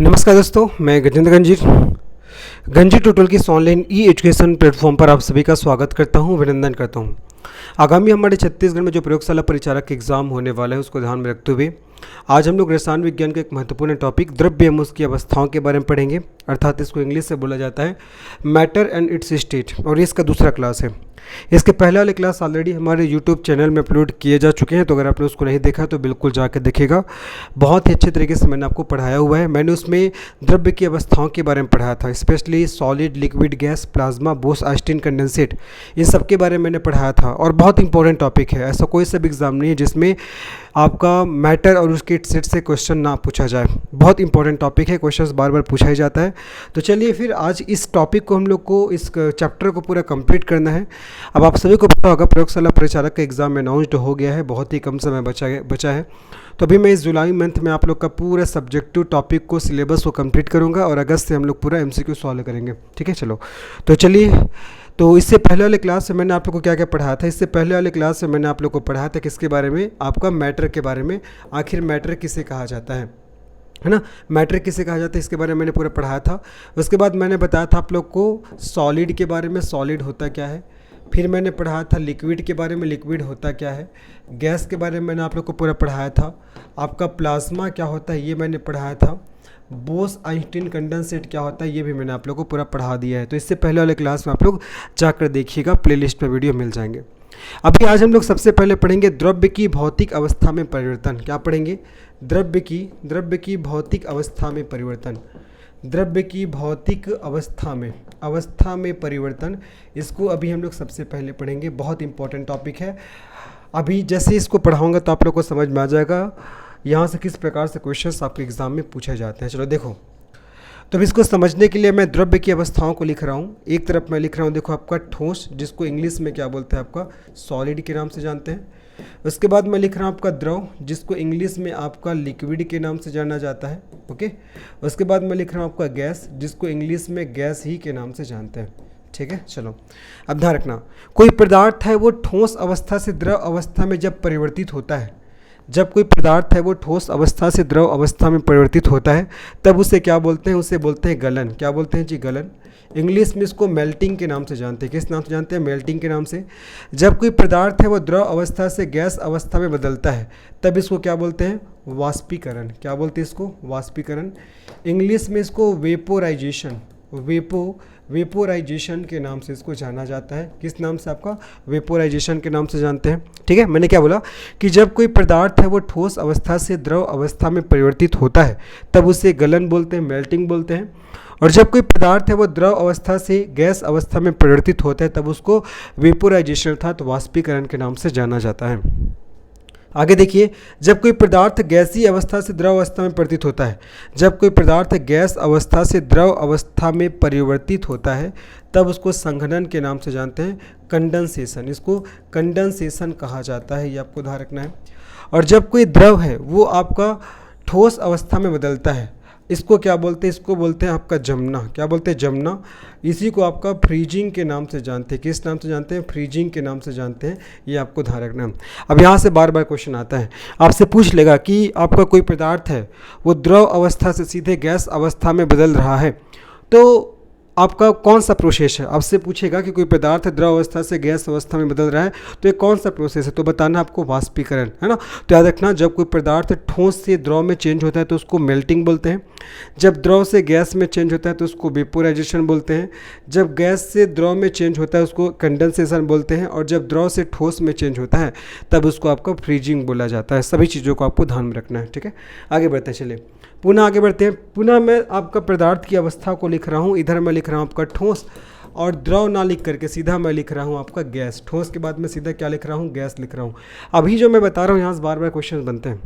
नमस्कार दोस्तों, मैं गजेंद्र गंजी ट्यूटोरियल की इस ऑनलाइन ई एजुकेशन प्लेटफॉर्म पर आप सभी का स्वागत करता हूं, अभिनंदन करता हूं। आगामी हमारे छत्तीसगढ़ में जो प्रयोगशाला परिचालक के एग्जाम होने वाला है उसको ध्यान में रखते हुए आज हम लोग रसायन विज्ञान के एक महत्वपूर्ण टॉपिक द्रव्य एवं उसकी अवस्थाओं के बारे में पढ़ेंगे, अर्थात इसको इंग्लिश से बोला जाता है मैटर एंड इट्स स्टेट, और ये इसका दूसरा क्लास है। इसके पहले वाले क्लास ऑलरेडी हमारे यूट्यूब चैनल में अपलोड किए जा चुके हैं, तो अगर आपने उसको नहीं देखा तो बिल्कुल जाकर देखिएगा। बहुत ही अच्छे तरीके से मैंने आपको पढ़ाया हुआ है। मैंने उसमें द्रव्य की अवस्थाओं के बारे में पढ़ाया था, specially solid, liquid, gas, plasma, Bose Einstein condensate, इन सब के बारे में मैंने पढ़ाया था। और बहुत इंपॉर्टेंट टॉपिक है, ऐसा कोई सा भी एग्जाम नहीं है जिसमें आपका मैटर और उसके सेट से क्वेश्चन ना पूछा जाए। बहुत इंपॉर्टेंट टॉपिक है, क्वेश्चन बार बार पूछा ही जाता है। तो चलिए फिर आज इस टॉपिक को हम लोग को, इस चैप्टर को पूरा कंप्लीट करना है। अब आप सभी को पता होगा प्रयोगशाला परिचालक का एग्ज़ाम अनाउंस्ड हो गया है, बहुत ही कम समय बचा है। तो अभी मैं इस जुलाई मंथ में आप लोग का पूरा सब्जेक्टिव टॉपिक को, सिलेबस को कंप्लीट करूंगा और अगस्त से हम लोग पूरा एमसीक्यू सॉल्व करेंगे। ठीक है, चलो तो चलिए। तो इससे पहले वाले क्लास में मैंने आप लोग को क्या क्या पढ़ाया था? इससे पहले वाले क्लास में मैंने आप लोग को पढ़ाया था किसके बारे में? आपका मैटर के बारे में। आखिर मैटर किसे कहा जाता है ना, मैटर किसे कहा जाता है, इसके बारे में मैंने पूरा पढ़ाया था। उसके बाद मैंने बताया था आप लोग को सॉलिड के बारे में, सॉलिड होता क्या है। फिर मैंने पढ़ाया था लिक्विड के बारे में, लिक्विड होता क्या है। गैस के बारे में मैंने आप लोग को पूरा पढ़ाया था। आपका प्लाज्मा क्या होता है ये मैंने पढ़ाया था। बोस-आइंस्टीन कंडेंसेट क्या होता है ये भी मैंने आप लोग को पूरा पढ़ा दिया है। तो इससे पहले वाले क्लास में आप लोग जाकर देखिएगा, प्लेलिस्ट में वीडियो मिल जाएंगे। अभी आज हम लोग सबसे पहले पढ़ेंगे द्रव्य की भौतिक अवस्था में परिवर्तन। क्या पढ़ेंगे? द्रव्य की भौतिक अवस्था में परिवर्तन। द्रव्य की भौतिक अवस्था में परिवर्तन, इसको अभी हम लोग सबसे पहले पढ़ेंगे। बहुत इंपॉर्टेंट टॉपिक है। अभी जैसे इसको पढ़ाऊंगा तो आप लोग को समझ में आ जाएगा यहाँ से किस प्रकार से क्वेश्चंस आपके एग्जाम में पूछे जाते हैं। चलो देखो, तो इसको समझने के लिए मैं द्रव्य की अवस्थाओं को लिख रहा हूँ। एक तरफ मैं लिख रहा हूँ, देखो आपका ठोस, जिसको इंग्लिश में क्या बोलते हैं, आपका सॉलिड के नाम से जानते हैं। उसके बाद मैं लिख रहा हूँ आपका द्रव, जिसको इंग्लिश में आपका लिक्विड के नाम से जाना जाता है। ओके, उसके बाद मैं लिख रहा हूँ आपका गैस, जिसको इंग्लिश में गैस ही के नाम से जानते हैं। ठीक है, चलो अब ध्यान रखना, कोई पदार्थ है वो ठोस अवस्था से द्रव अवस्था में जब परिवर्तित होता है, जब कोई पदार्थ है वो ठोस अवस्था से द्रव अवस्था में परिवर्तित होता है, तब उसे क्या बोलते हैं? उसे बोलते हैं गलन। क्या बोलते हैं जी? गलन। इंग्लिश में इसको मेल्टिंग के नाम से जानते हैं। किस नाम से जानते हैं? मेल्टिंग के नाम से। जब कोई पदार्थ है वो द्रव अवस्था से गैस अवस्था में बदलता है, तब इसको क्या बोलते हैं? वाष्पीकरण। क्या बोलते हैं इसको? वाष्पीकरण। इंग्लिश में इसको वेपोराइजेशन, वेपोराइजेशन के नाम से इसको जाना जाता है। किस नाम से? आपका वेपोराइजेशन के नाम से जानते हैं। ठीक है, मैंने क्या बोला कि जब कोई पदार्थ है वो ठोस अवस्था से द्रव अवस्था में परिवर्तित होता है, तब उसे गलन बोलते हैं, मेल्टिंग बोलते हैं। और जब कोई पदार्थ है वो द्रव अवस्था से गैस अवस्था में परिवर्तित होता है, तब उसको वेपोराइजेशन अर्थात वाष्पीकरण के नाम से जाना जाता है। आगे देखिए, जब कोई पदार्थ गैसीय अवस्था से द्रव अवस्था में परिवर्तित होता है, जब कोई पदार्थ गैस अवस्था से द्रव अवस्था में परिवर्तित होता है, तब उसको संघनन के नाम से जानते हैं, कंडेंसेशन। इसको कंडेंसेशन कहा जाता है, ये आपको ध्यान रखना है। और जब कोई द्रव है वो आपका ठोस अवस्था में बदलता है, इसको क्या बोलते हैं? इसको बोलते हैं आपका जमना। क्या बोलते हैं? जमना। इसी को आपका फ्रीजिंग के नाम से जानते हैं। किस नाम से जानते हैं? फ्रीजिंग के नाम से जानते हैं, ये आपको ध्यान रखना है। अब यहाँ से बार बार क्वेश्चन आता है, आपसे पूछ लेगा कि आपका कोई पदार्थ है वो द्रव अवस्था से सीधे गैस अवस्था में बदल रहा है, तो आपका कौन सा प्रोसेस है? आपसे पूछेगा कि कोई पदार्थ द्रव अवस्था से गैस अवस्था में बदल रहा है, तो ये कौन सा प्रोसेस है? तो बताना आपको वाष्पीकरण, है ना। तो याद रखना, जब कोई पदार्थ ठोस से द्रव में चेंज होता है तो उसको मेल्टिंग बोलते हैं। जब द्रव से गैस में चेंज होता है तो उसको वेपोराइजेशन बोलते हैं। जब गैस से द्रव में चेंज होता है उसको कंडेंसेशन बोलते हैं। और जब द्रव से ठोस में चेंज होता है तब उसको आपका फ्रीजिंग बोला जाता है। सभी चीज़ों को आपको ध्यान में रखना है। ठीक है, आगे बढ़ते हैं। चलिए पुनः आगे बढ़ते हैं। पुनः मैं आपका पदार्थ की अवस्था को लिख रहा हूँ, इधर मैं लिख रहा हूँ आपका ठोस, और द्रव ना लिख करके सीधा मैं लिख रहा हूँ आपका गैस। ठोस के बाद मैं सीधा क्या लिख रहा हूँ? गैस लिख रहा हूँ। अभी जो मैं बता रहा हूँ यहाँ से बार बार क्वेश्चन बनते हैं।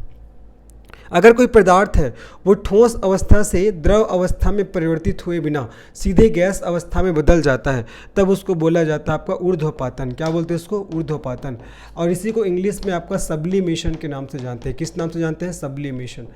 अगर कोई पदार्थ है वो ठोस अवस्था से द्रव अवस्था में परिवर्तित हुए बिना सीधे गैस अवस्था में बदल जाता है, तब उसको बोला जाता है आपका ऊर्ध्वपातन। क्या बोलते हैं इसको? ऊर्ध्वपातन। और इसी को इंग्लिश में आपका सब्लिमेशन के नाम से जानते हैं। किस नाम से जानते हैं? सब्लिमेशन।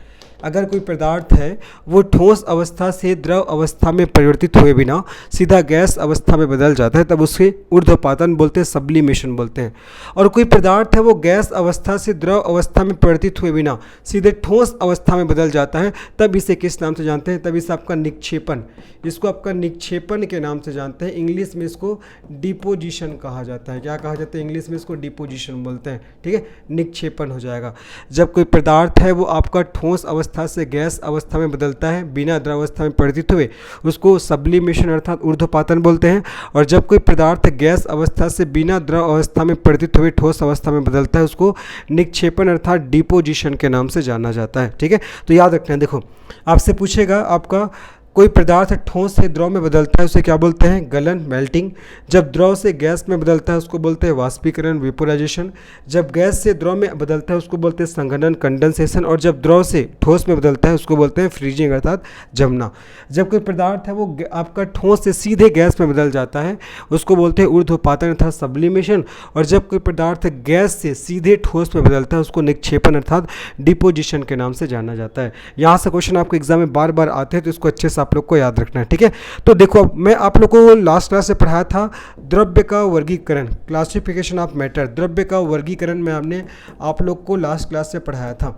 अगर कोई पदार्थ है वो ठोस अवस्था से द्रव अवस्था में परिवर्तित हुए बिना सीधा गैस अवस्था में बदल जाता है, तब उसे ऊर्ध्वपातन बोलते हैं, सब्लिमेशन बोलते हैं। और कोई पदार्थ है वो गैस अवस्था से द्रव अवस्था में परिवर्तित हुए बिना सीधे ठोस ठोस अवस्था में बदल जाता है तब इसे किस नाम से जानते हैं? तब इसे आपका निक्षेपण, इसको आपका निक्षेपण के नाम से जानते हैं। इंग्लिश में इसको डिपोजिशन कहा जाता है। क्या कहा जाता है? इंग्लिश में इसको डिपोजिशन बोलते हैं। ठीक है, निक्षेपण हो जाएगा। जब कोई पदार्थ है वो आपका ठोस अवस्था से गैस अवस्था में बदलता है बिना द्रवावस्था में परिवर्तित हुए, उसको सब्लिमेशन अर्थात ऊर्ध्वपातन बोलते हैं। और जब कोई पदार्थ गैस अवस्था से बिना द्रव अवस्था में परिवर्तित हुए ठोस अवस्था में बदलता है उसको निक्षेपण अर्थात डिपोजिशन के नाम से जाना जाता है। ठीक है, तो याद रखना है। देखो, आपसे पूछेगा आपका कोई पदार्थ ठोस से द्रव में बदलता है उसे क्या बोलते हैं? गलन, मेल्टिंग। जब द्रव से गैस में बदलता है उसको बोलते हैं वाष्पीकरण, वेपोराइजेशन। जब गैस से द्रव में बदलता है उसको बोलते हैं संघनन, कंडेंसेशन। और जब द्रव से ठोस में बदलता है उसको बोलते हैं फ्रीजिंग अर्थात जमना। जब कोई पदार्थ है वो आपका ठोस से सीधे गैस में बदल जाता है उसको बोलते हैं ऊर्ध्वपातन अर्थात सब्लिमेशन। और जब कोई पदार्थ गैस से सीधे ठोस में बदलता है उसको निक्षेपण अर्थात डिपोजिशन के नाम से जाना जाता है। यहाँ से क्वेश्चन आपको एग्जाम में बार बार आते हैं तो इसको अच्छे से आप लोग को याद रखना है। ठीक है, तो देखो मैं आप लोग को लास्ट क्लास से पढ़ाया था द्रव्य का वर्गीकरण, क्लासिफिकेशन ऑफ मैटर। द्रव्य का वर्गीकरण में आपने आप लोग को लास्ट क्लास से पढ़ाया था।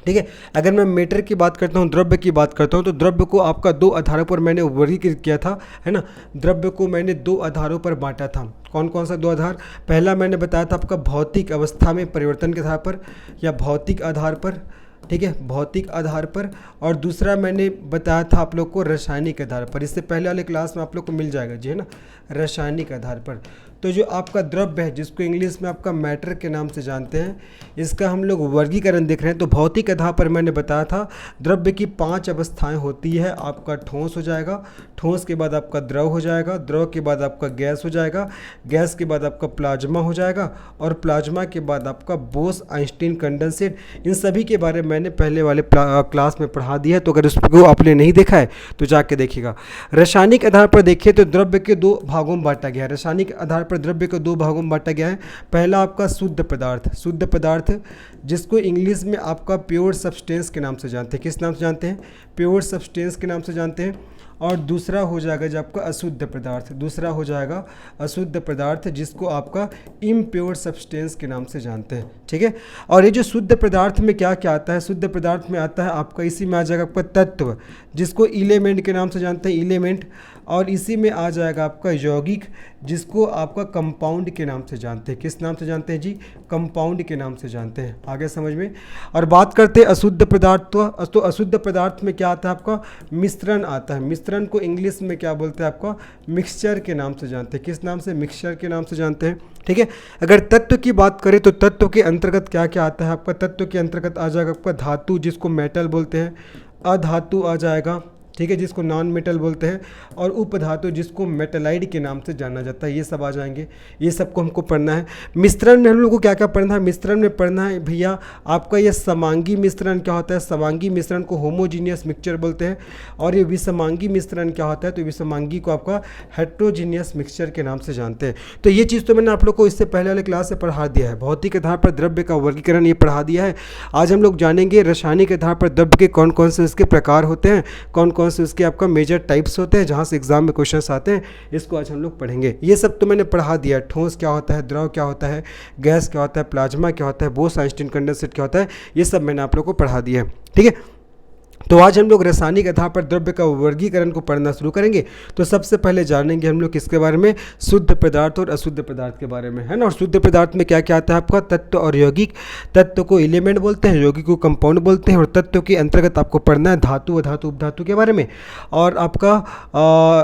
ठीक है, अगर मैं मैटर की बात करता हूँ, द्रव्य की बात करता हूँ, तो द्रव्य को आपका दो आधारों पर मैंने वर्गीकृत किया था, है ना। द्रव्य को मैंने दो आधारों पर बांटा था। कौन कौन सा दो आधार? पहला मैंने बताया था आपका भौतिक अवस्था में परिवर्तन के आधार पर या भौतिक आधार पर। ठीक है, भौतिक आधार पर। और दूसरा मैंने बताया था आप लोग को रासायनिक आधार पर। इससे पहले वाले क्लास में आप लोग को मिल जाएगा जी, है ना, रासायनिक आधार पर। तो जो आपका द्रव्य है जिसको इंग्लिश में आपका मैटर के नाम से जानते हैं, इसका हम लोग वर्गीकरण देख रहे हैं। तो भौतिक आधार पर मैंने बताया था द्रव्य की 5 अवस्थाएं होती है। आपका ठोस हो जाएगा, ठोस के बाद आपका द्रव हो जाएगा, द्रव के बाद आपका गैस हो जाएगा, गैस के बाद आपका प्लाज्मा हो जाएगा, और प्लाज्मा के बाद आपका बोस आइंस्टीन कंडेंसेट। इन सभी के बारे में मैंने पहले वाले क्लास में पढ़ा दिया है, तो अगर उसको आपने नहीं देखा है तो जाके देखिएगा। रासायनिक आधार पर देखिए तो द्रव्य के 2 भागों में बांटा गया है। रासायनिक आधार पर द्रव्य को 2 भागों में बांटा गया है। पहला आपका शुद्ध पदार्थ, शुद्ध पदार्थ जिसको इंग्लिश में आपका प्योर सब्सटेंस के नाम से जानते हैं। किस नाम से जानते हैं? प्योर सब्सटेंस के नाम से जानते हैं। और दूसरा हो जाएगा जो आपका अशुद्ध पदार्थ, दूसरा हो जाएगा अशुद्ध पदार्थ जिसको आपका इम्प्योर सब्सटेंस के नाम से जानते हैं। ठीक है, और ये जो शुद्ध पदार्थ में क्या क्या आता है? शुद्ध पदार्थ में आता है आपका, इसी में आ जाएगा आपका तत्व जिसको इलेमेंट के नाम से जानते हैं, इलेमेंट। और इसी में आ जाएगा आपका यौगिक जिसको आपका कंपाउंड के नाम से जानते हैं। किस नाम से जानते हैं जी? कंपाउंड के नाम से जानते हैं। आगे समझ में। और बात करते हैं अशुद्ध पदार्थ। तो अशुद्ध पदार्थ में क्या आता है आपका? मिश्रण आता है। मिश्रण को इंग्लिश में क्या बोलते हैं? आपका मिक्सचर के नाम से जानते हैं। किस नाम से? मिक्सचर के नाम से जानते हैं। ठीक है, अगर तत्व की बात करें तो तत्व के अंतर्गत क्या क्या आता है आपका? तत्व के अंतर्गत आ जाएगा आपका धातु जिसको मेटल बोलते हैं, अधातु आ जाएगा, ठीक है, जिसको नॉन मेटल बोलते हैं, और उपधातु जिसको मेटलाइड के नाम से जाना जाता है। ये सब आ जाएंगे, ये सबको हमको पढ़ना है। मिश्रण में हम लोग को क्या क्या पढ़ना है? मिश्रण में पढ़ना है भैया आपका ये समांगी मिश्रण क्या होता है? समांगी मिश्रण को होमोजीनियस मिक्सचर बोलते हैं। और ये विषमांगी मिश्रण क्या होता है? तो विषमांगी को आपका हेट्रोजीनियस मिक्सचर के नाम से जानते हैं। तो ये चीज़ तो मैंने आप लोग को इससे पहले वाले क्लास से पढ़ा दिया है। भौतिक आधार पर द्रव्य का वर्गीकरण ये पढ़ा दिया है। आज हम लोग जानेंगे रासायनिक आधार पर द्रव्य के कौन कौन से इसके प्रकार होते हैं, कौन कौन से उसके आपका मेजर टाइप्स होते हैं जहाँ से एग्जाम में क्वेश्चंस आते हैं। इसको आज हम लोग पढ़ेंगे। ये सब तो मैंने पढ़ा दिया। ठोस क्या होता है, द्रव क्या होता है, गैस क्या होता है, प्लाज्मा क्या होता है, बोस आइंस्टीन कंडेंसेट क्या होता है, ये सब मैंने आप लोग को पढ़ा दिया है। ठीक है, तो आज हम लोग रासायनिक आधार पर द्रव्य का वर्गीकरण को पढ़ना शुरू करेंगे। तो सबसे पहले जानेंगे हम लोग किसके बारे में? शुद्ध पदार्थ और अशुद्ध पदार्थ के बारे में, है ना। और शुद्ध पदार्थ में क्या क्या आता है आपका? तत्व और यौगिक। तत्व को एलिमेंट बोलते हैं, यौगिक को कंपाउंड बोलते हैं। और तत्व के अंतर्गत आपको पढ़ना है धातु, अधातु, उपधातु के बारे में। और आपका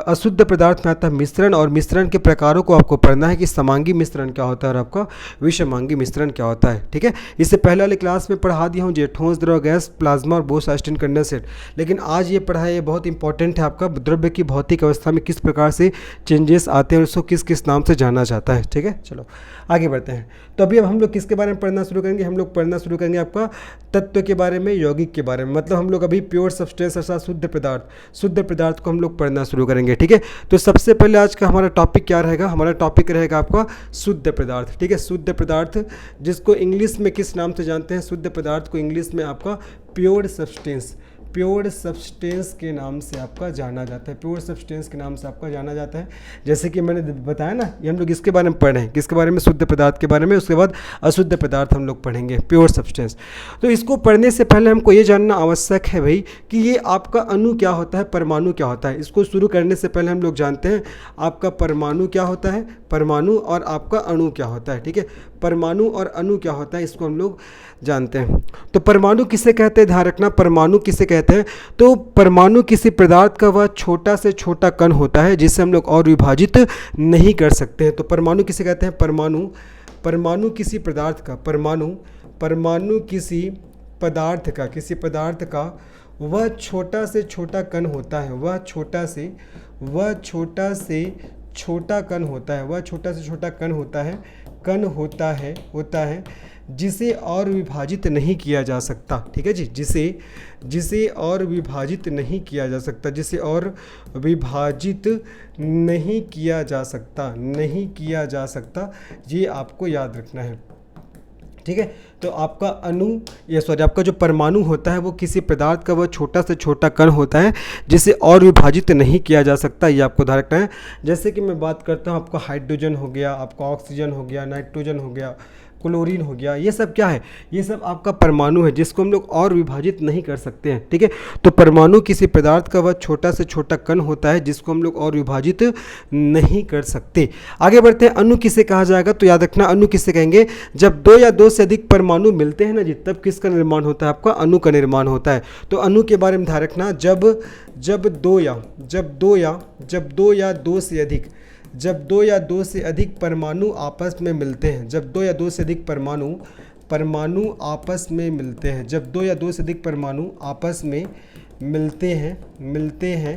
अशुद्ध पदार्थ में आता है मिश्रण, और मिश्रण के प्रकारों को आपको पढ़ना है कि समांगी मिश्रण क्या होता है और आपका विषमांगी मिश्रण क्या होता है। ठीक है, इससे पहले वाले क्लास में पढ़ा दिया हूँ जो ठोस, द्रव, गैस, प्लाज्मा और बोस आइंस्टीन कंडेंसेट। लेकिन आज ये पढ़ाई ये बहुत इंपॉर्टेंट है आपका, द्रव्य की भौतिक अवस्था में किस प्रकार से चेंजेस आते हैं और उसको किस किस नाम से जाना जाता है। ठीक है, चलो आगे बढ़ते हैं। तो अभी अब हम लोग किसके बारे में पढ़ना शुरू करेंगे? हम लोग पढ़ना शुरू करेंगे आपका तत्व के बारे में, यौगिक के बारे में। मतलब हम लोग अभी प्योर सब्सटेंस अर्थात शुद्ध पदार्थ, शुद्ध पदार्थ को हम लोग पढ़ना शुरू करेंगे। ठीक है, तो सबसे पहले आज का हमारा टॉपिक क्या रहेगा? हमारा टॉपिक रहेगा आपका शुद्ध पदार्थ। ठीक है, शुद्ध पदार्थ जिसको इंग्लिश में किस नाम से जानते हैं? शुद्ध पदार्थ को इंग्लिश में आपका प्योर सब्सटेंस, प्योर सब्सटेंस के नाम से आपका जाना जाता है, प्योर सब्सटेंस के नाम से आपका जाना जाता है। जैसे कि मैंने बताया ना, ये हम लोग इसके बारे में पढ़े हैं, किसके बारे में, शुद्ध पदार्थ के बारे में, उसके बाद अशुद्ध पदार्थ हम लोग पढ़ेंगे, प्योर सब्सटेंस। तो इसको पढ़ने से पहले हमको ये जानना आवश्यक है भाई कि ये आपका अणु क्या होता है, परमाणु क्या होता है। इसको शुरू करने से पहले हम लोग जानते हैं आपका परमाणु क्या होता है, परमाणु और आपका अणु क्या होता है। ठीक है, परमाणु और अणु क्या होता है इसको हम लोग जानते हैं। तो परमाणु किसे कहते हैं, ध्यान रखना, परमाणु किसे कहते हैं। तो परमाणु किसी पदार्थ का वह छोटा से छोटा कण होता है जिसे हम लोग और विभाजित नहीं कर सकते हैं। तो परमाणु किसे कहते हैं, परमाणु, परमाणु किसी पदार्थ का, परमाणु, परमाणु किसी पदार्थ का, किसी पदार्थ का वह छोटा से छोटा कण होता है, वह छोटा से छोटा कण होता है, वह छोटा से छोटा कण होता है, कण होता है जिसे और विभाजित नहीं किया जा सकता। ठीक है जी, जिसे और विभाजित नहीं किया जा सकता, जिसे और विभाजित नहीं किया जा सकता, नहीं किया जा सकता, ये आपको याद रखना है। ठीक है, तो आपका आपका जो परमाणु होता है वो किसी पदार्थ का वह छोटा से छोटा कण होता है जिसे और विभाजित नहीं किया जा सकता, ये आपको ध्यान रखना है। जैसे कि मैं बात करता हूँ, आपका हाइड्रोजन हो गया, आपका ऑक्सीजन हो गया, नाइट्रोजन हो गया, क्लोरीन हो गया, ये सब क्या है, ये सब आपका परमाणु है जिसको हम लोग और विभाजित नहीं कर सकते हैं। ठीक है, तो परमाणु किसी पदार्थ का वह छोटा से छोटा कण होता है जिसको हम लोग और विभाजित नहीं कर सकते। आगे बढ़ते हैं, अणु किसे कहा जाएगा। तो याद रखना, अणु किसे कहेंगे, जब दो या दो से अधिक परमाणु मिलते हैं ना जी, तब किसका निर्माण होता है, आपका अणु का निर्माण होता है। तो अणु के बारे में ध्यान रखना, जब दो या दो से अधिक परमाणु आपस में मिलते हैं, जब दो या दो से अधिक परमाणु आपस में मिलते हैं, जब दो या दो से अधिक परमाणु आपस में मिलते हैं,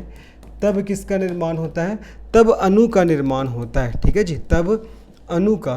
तब किसका निर्माण होता है, तब अणु का निर्माण होता है। ठीक है जी, तब अणु का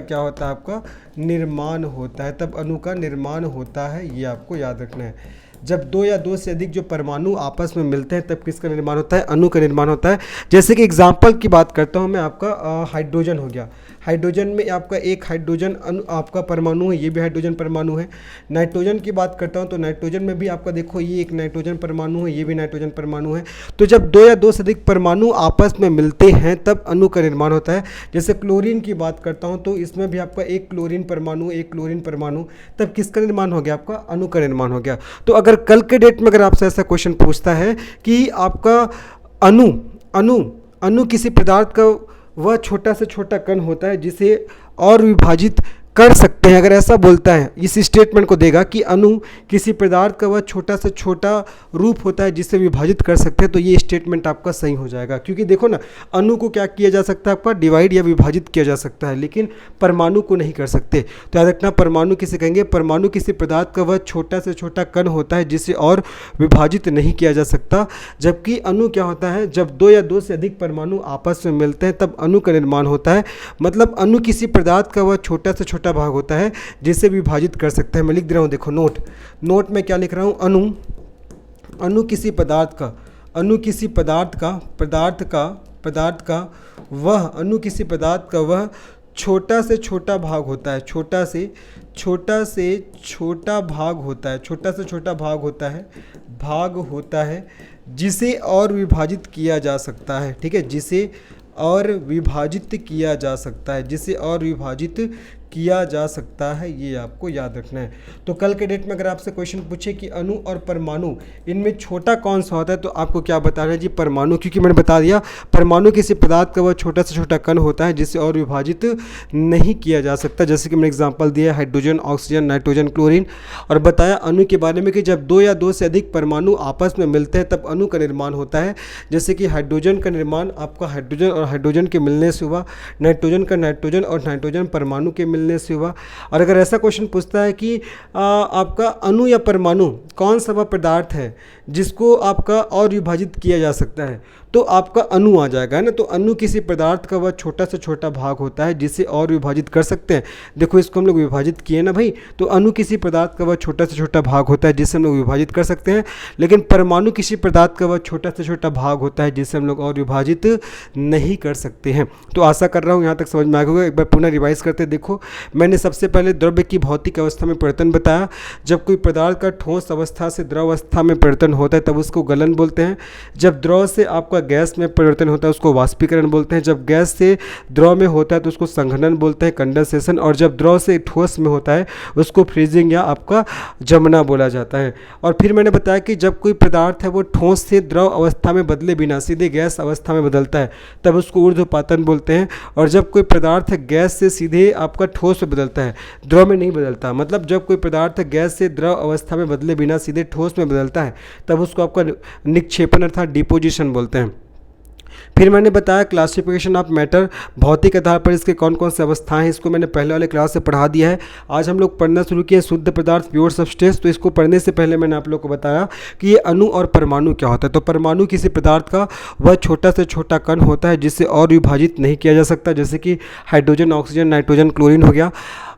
क्या होता है, आपका निर्माण होता है, तब अणु का निर्माण होता है, ये आपको याद रखना है। जब दो या दो से अधिक जो परमाणु आपस में मिलते हैं तब किसका निर्माण होता है, अणु का निर्माण होता है। जैसे कि एग्जांपल की बात करता हूँ मैं, आपका हाइड्रोजन हो गया, हाइड्रोजन में आपका एक हाइड्रोजन आपका परमाणु है, ये भी हाइड्रोजन परमाणु है। नाइट्रोजन की बात करता हूँ तो नाइट्रोजन में भी आपका देखो ये एक नाइट्रोजन परमाणु है, ये भी नाइट्रोजन परमाणु है। तो जब दो या दो से अधिक परमाणु आपस में मिलते हैं तब अणु का निर्माण होता है। जैसे क्लोरीन की बात करता हूँ तो इसमें भी आपका एक क्लोरीन परमाणु, तब किसका निर्माण हो गया, आपका अणु का निर्माण हो गया। तो अगर कल के डेट में अगर आपसे ऐसा क्वेश्चन पूछता है कि आपका अणु किसी पदार्थ का वह छोटा से छोटा कण होता है जिसे और विभाजित कर सकते हैं, अगर ऐसा बोलता है, इस स्टेटमेंट को देगा कि अणु किसी पदार्थ का वह छोटा से छोटा रूप होता है जिससे विभाजित कर सकते हैं, तो ये स्टेटमेंट आपका सही हो जाएगा। क्योंकि देखो ना, अणु को क्या किया जा सकता है, आपका डिवाइड या विभाजित किया जा सकता है, लेकिन परमाणु को नहीं कर सकते। तो याद रखना, परमाणु किसे कहेंगे, परमाणु किसी पदार्थ का वह छोटा से छोटा कण होता है जिसे और विभाजित नहीं किया जा सकता। जबकि अणु क्या होता है, जब दो या दो से अधिक परमाणु आपस में मिलते हैं तब अणु का निर्माण होता है। मतलब अणु किसी पदार्थ का वह छोटा से छोटा भाग होता है जिसे विभाजित कर सकते हैं। मैं लिख दे रहा हूं, देखो नोट में क्या लिख रहा हूं, अणु किसी पदार्थ का वह छोटा से छोटा भाग होता है, छोटा से छोटा भाग होता है जिसे और विभाजित किया जा सकता है। ठीक है, जिसे और विभाजित किया जा सकता है, ये आपको याद रखना है। तो कल के डेट में अगर आपसे क्वेश्चन पूछे कि अणु और परमाणु इनमें छोटा कौन सा होता है, तो आपको क्या बताना है जी, परमाणु। क्योंकि मैंने बता दिया, परमाणु किसी पदार्थ का वह छोटा से छोटा कण होता है जिससे और विभाजित नहीं किया जा सकता। जैसे कि मैंने एग्जांपल दिया, हाइड्रोजन, ऑक्सीजन, नाइट्रोजन, क्लोरीन, और बताया अणु के बारे में कि जब दो या दो से अधिक परमाणु आपस में मिलते हैं तब अणु का निर्माण होता है। जैसे कि हाइड्रोजन का निर्माण आपका हाइड्रोजन और हाइड्रोजन के मिलने से हुआ, नाइट्रोजन का नाइट्रोजन और नाइट्रोजन परमाणु के मिलने से हुआ। और अगर ऐसा क्वेश्चन पूछता है कि आपका अणु या परमाणु कौन सा वह पदार्थ है जिसको आपका और विभाजित किया जा सकता है, तो आपका अणु आ जाएगा, है ना। तो अणु किसी पदार्थ का वह छोटा से छोटा भाग होता है जिसे और विभाजित कर सकते हैं। देखो इसको हम लोग विभाजित किए ना भाई, तो अणु किसी पदार्थ का वह छोटा से छोटा भाग होता है जिससे हम लोग विभाजित कर सकते हैं, लेकिन परमाणु किसी पदार्थ का वह छोटा से छोटा भाग होता है जिससे हम लोग और विभाजित नहीं कर सकते हैं। तो आशा कर रहा हूँ यहाँ तक समझ में आ गया होगा। एक बार पुनः रिवाइज करते देखो, मैंने सबसे पहले द्रव्य की भौतिक अवस्था में परिवर्तन बताया। जब कोई पदार्थ का ठोस अवस्था से द्रव अवस्था में परिवर्तन होता है तब उसको गलन बोलते हैं। जब द्रव से आपका गैस में परिवर्तन होता है उसको वाष्पीकरण बोलते हैं। जब गैस से द्रव में होता है तो उसको संघनन बोलते हैं, कंडेंसेशन। और जब द्रव से ठोस में होता है उसको फ्रीजिंग या आपका जमना बोला जाता है। और फिर मैंने बताया कि जब कोई पदार्थ है वो ठोस से द्रव अवस्था में बदले बिना सीधे गैस अवस्था में बदलता है तब उसको ऊर्ध्वपातन बोलते हैं। और जब कोई पदार्थ गैस से सीधे आपका ठोस में बदलता है, द्रव में नहीं बदलता, मतलब जब कोई पदार्थ गैस से द्रव अवस्था में बदले बिना सीधे ठोस में बदलता है तब उसको आपका निक्षेपण अर्थात डिपोजिशन बोलते हैं। फिर मैंने बताया क्लासिफिकेशन ऑफ मैटर, भौतिक आधार पर इसके कौन कौन से अवस्थाएं हैं, इसको मैंने पहले वाले क्लास से पढ़ा दिया है। आज हम लोग पढ़ना शुरू किए शुद्ध पदार्थ, प्योर सब्सटेंस। तो इसको पढ़ने से पहले मैंने आप लोग को बताया कि ये अणु और परमाणु क्या होता है। तो परमाणु किसी पदार्थ का वह छोटा से छोटा कण होता है जिससे और विभाजित नहीं किया जा सकता, जैसे कि हाइड्रोजन, ऑक्सीजन, नाइट्रोजन, क्लोरीन हो गया।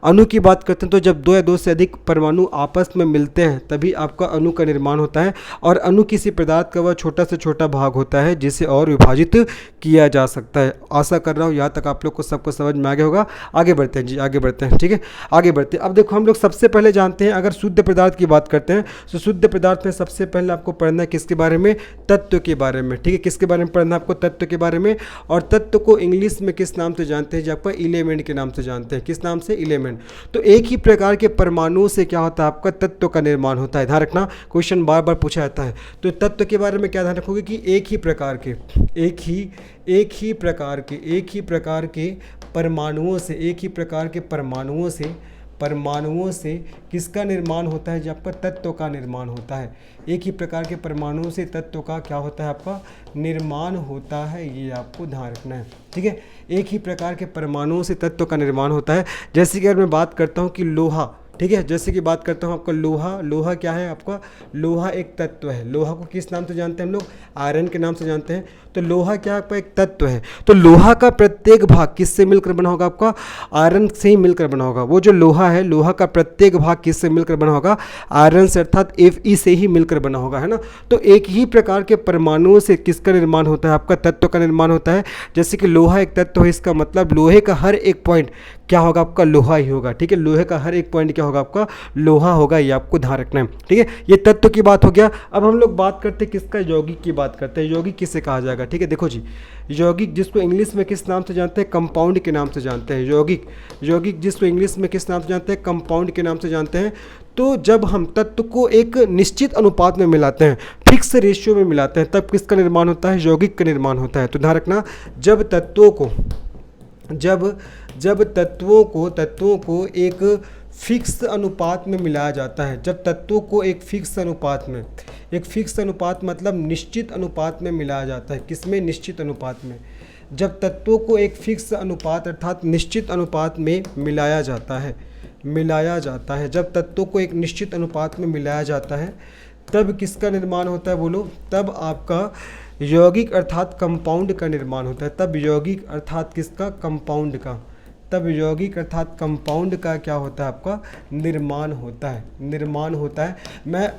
अणु की बात करते हैं तो जब दो या दो से अधिक परमाणु आपस में मिलते हैं तभी आपका अणु का निर्माण होता है। और अणु किसी पदार्थ का वह छोटा से छोटा भाग होता है जिसे और विभाजित किया जा सकता है। आशा कर रहा हूँ यहाँ तक आप लोग को सबको समझ में आ गया होगा। आगे बढ़ते हैं जी, आगे बढ़ते हैं, ठीक है, आगे बढ़ते हैं। अब देखो हम लोग सबसे पहले जानते हैं, अगर शुद्ध पदार्थ की बात करते हैं तो शुद्ध पदार्थ में सबसे पहले आपको पढ़ना है किसके बारे में, तत्व के बारे में, ठीक है। किसके बारे में पढ़ना है आपको, तत्व के बारे में। और तत्व को इंग्लिश में किस नाम से जानते हैं, जो आपका एलिमेंट के नाम से जानते हैं। किस नाम से, एलिमेंट। तो एक ही प्रकार के परमाणुओं से क्या होता है, आपका तत्व का निर्माण होता है। ध्यान रखना, क्वेश्चन बार बार पूछा जाता है। तो तत्व के बारे में क्या ध्यान रखोगे कि एक ही प्रकार के परमाणुओं से किसका निर्माण होता है, जब आपका तत्व का निर्माण होता है। एक ही प्रकार के परमाणुओं से तत्व का क्या होता है, आपका निर्माण होता है। ये आपको ध्यान रखना है, ठीक है। एक ही प्रकार के परमाणुओं से तत्व का निर्माण होता है। जैसे कि अगर मैं बात करता हूँ कि लोहा, ठीक है, जैसे कि बात करता हूँ आपका लोहा क्या है, आपका लोहा एक तत्व है। लोहा को किस नाम से जानते हैं हम लोग, आयरन के नाम से जानते हैं। तो लोहा क्या आपका एक तत्व है। तो लोहा का प्रत्येक भाग किससे मिलकर बना होगा, आपका आयरन से ही मिलकर बना होगा। वो जो लोहा है, लोहा का प्रत्येक भाग किससे मिलकर बना होगा, आयरन से, अर्थात Fe से ही मिलकर बना होगा, है ना। तो एक ही प्रकार के परमाणुओं से किसका निर्माण होता है, आपका तत्व का निर्माण होता है। जैसे कि लोहा एक तत्व है, इसका मतलब लोहे का हर एक पॉइंट क्या होगा, आपका लोहा ही होगा, ठीक है। लोहे का हर एक पॉइंट क्या होगा, आपका लोहा होगा। ये आपको ध्यान रखना है, ठीक है। ये तत्व की बात हो गया। अब हम लोग बात करते हैं किसका, यौगिक की बात करते हैं। यौगिक किसे कहा जाएगा, ठीक है। देखो जी, यौगिक जिसको इंग्लिश में किस नाम से जानते हैं, कंपाउंड के नाम से जानते हैं। यौगिक जिसको इंग्लिश में किस नाम से जानते हैं, कंपाउंड के नाम से जानते हैं। तो जब हम तत्व को एक निश्चित अनुपात में मिलाते हैं, फिक्स रेशियो में मिलाते हैं, तब किसका निर्माण होता है, यौगिक का निर्माण होता है। तो ध्यान रखना, जब तत्वों को एक फिक्स अनुपात में मिलाया जाता है, जब तत्वों को एक फिक्स अनुपात मतलब निश्चित अनुपात में मिलाया जाता है। किसमें, निश्चित अनुपात में। जब तत्वों को एक फिक्स अनुपात अर्थात निश्चित अनुपात में मिलाया जाता है, जब तत्वों को एक निश्चित अनुपात में मिलाया जाता है तब किसका निर्माण होता है, बोलो, तब आपका यौगिक अर्थात कंपाउंड का निर्माण होता है। तब यौगिक अर्थात किसका, कंपाउंड का। तब यौगिक अर्थात कंपाउंड का क्या होता है, आपका निर्माण होता है। मैं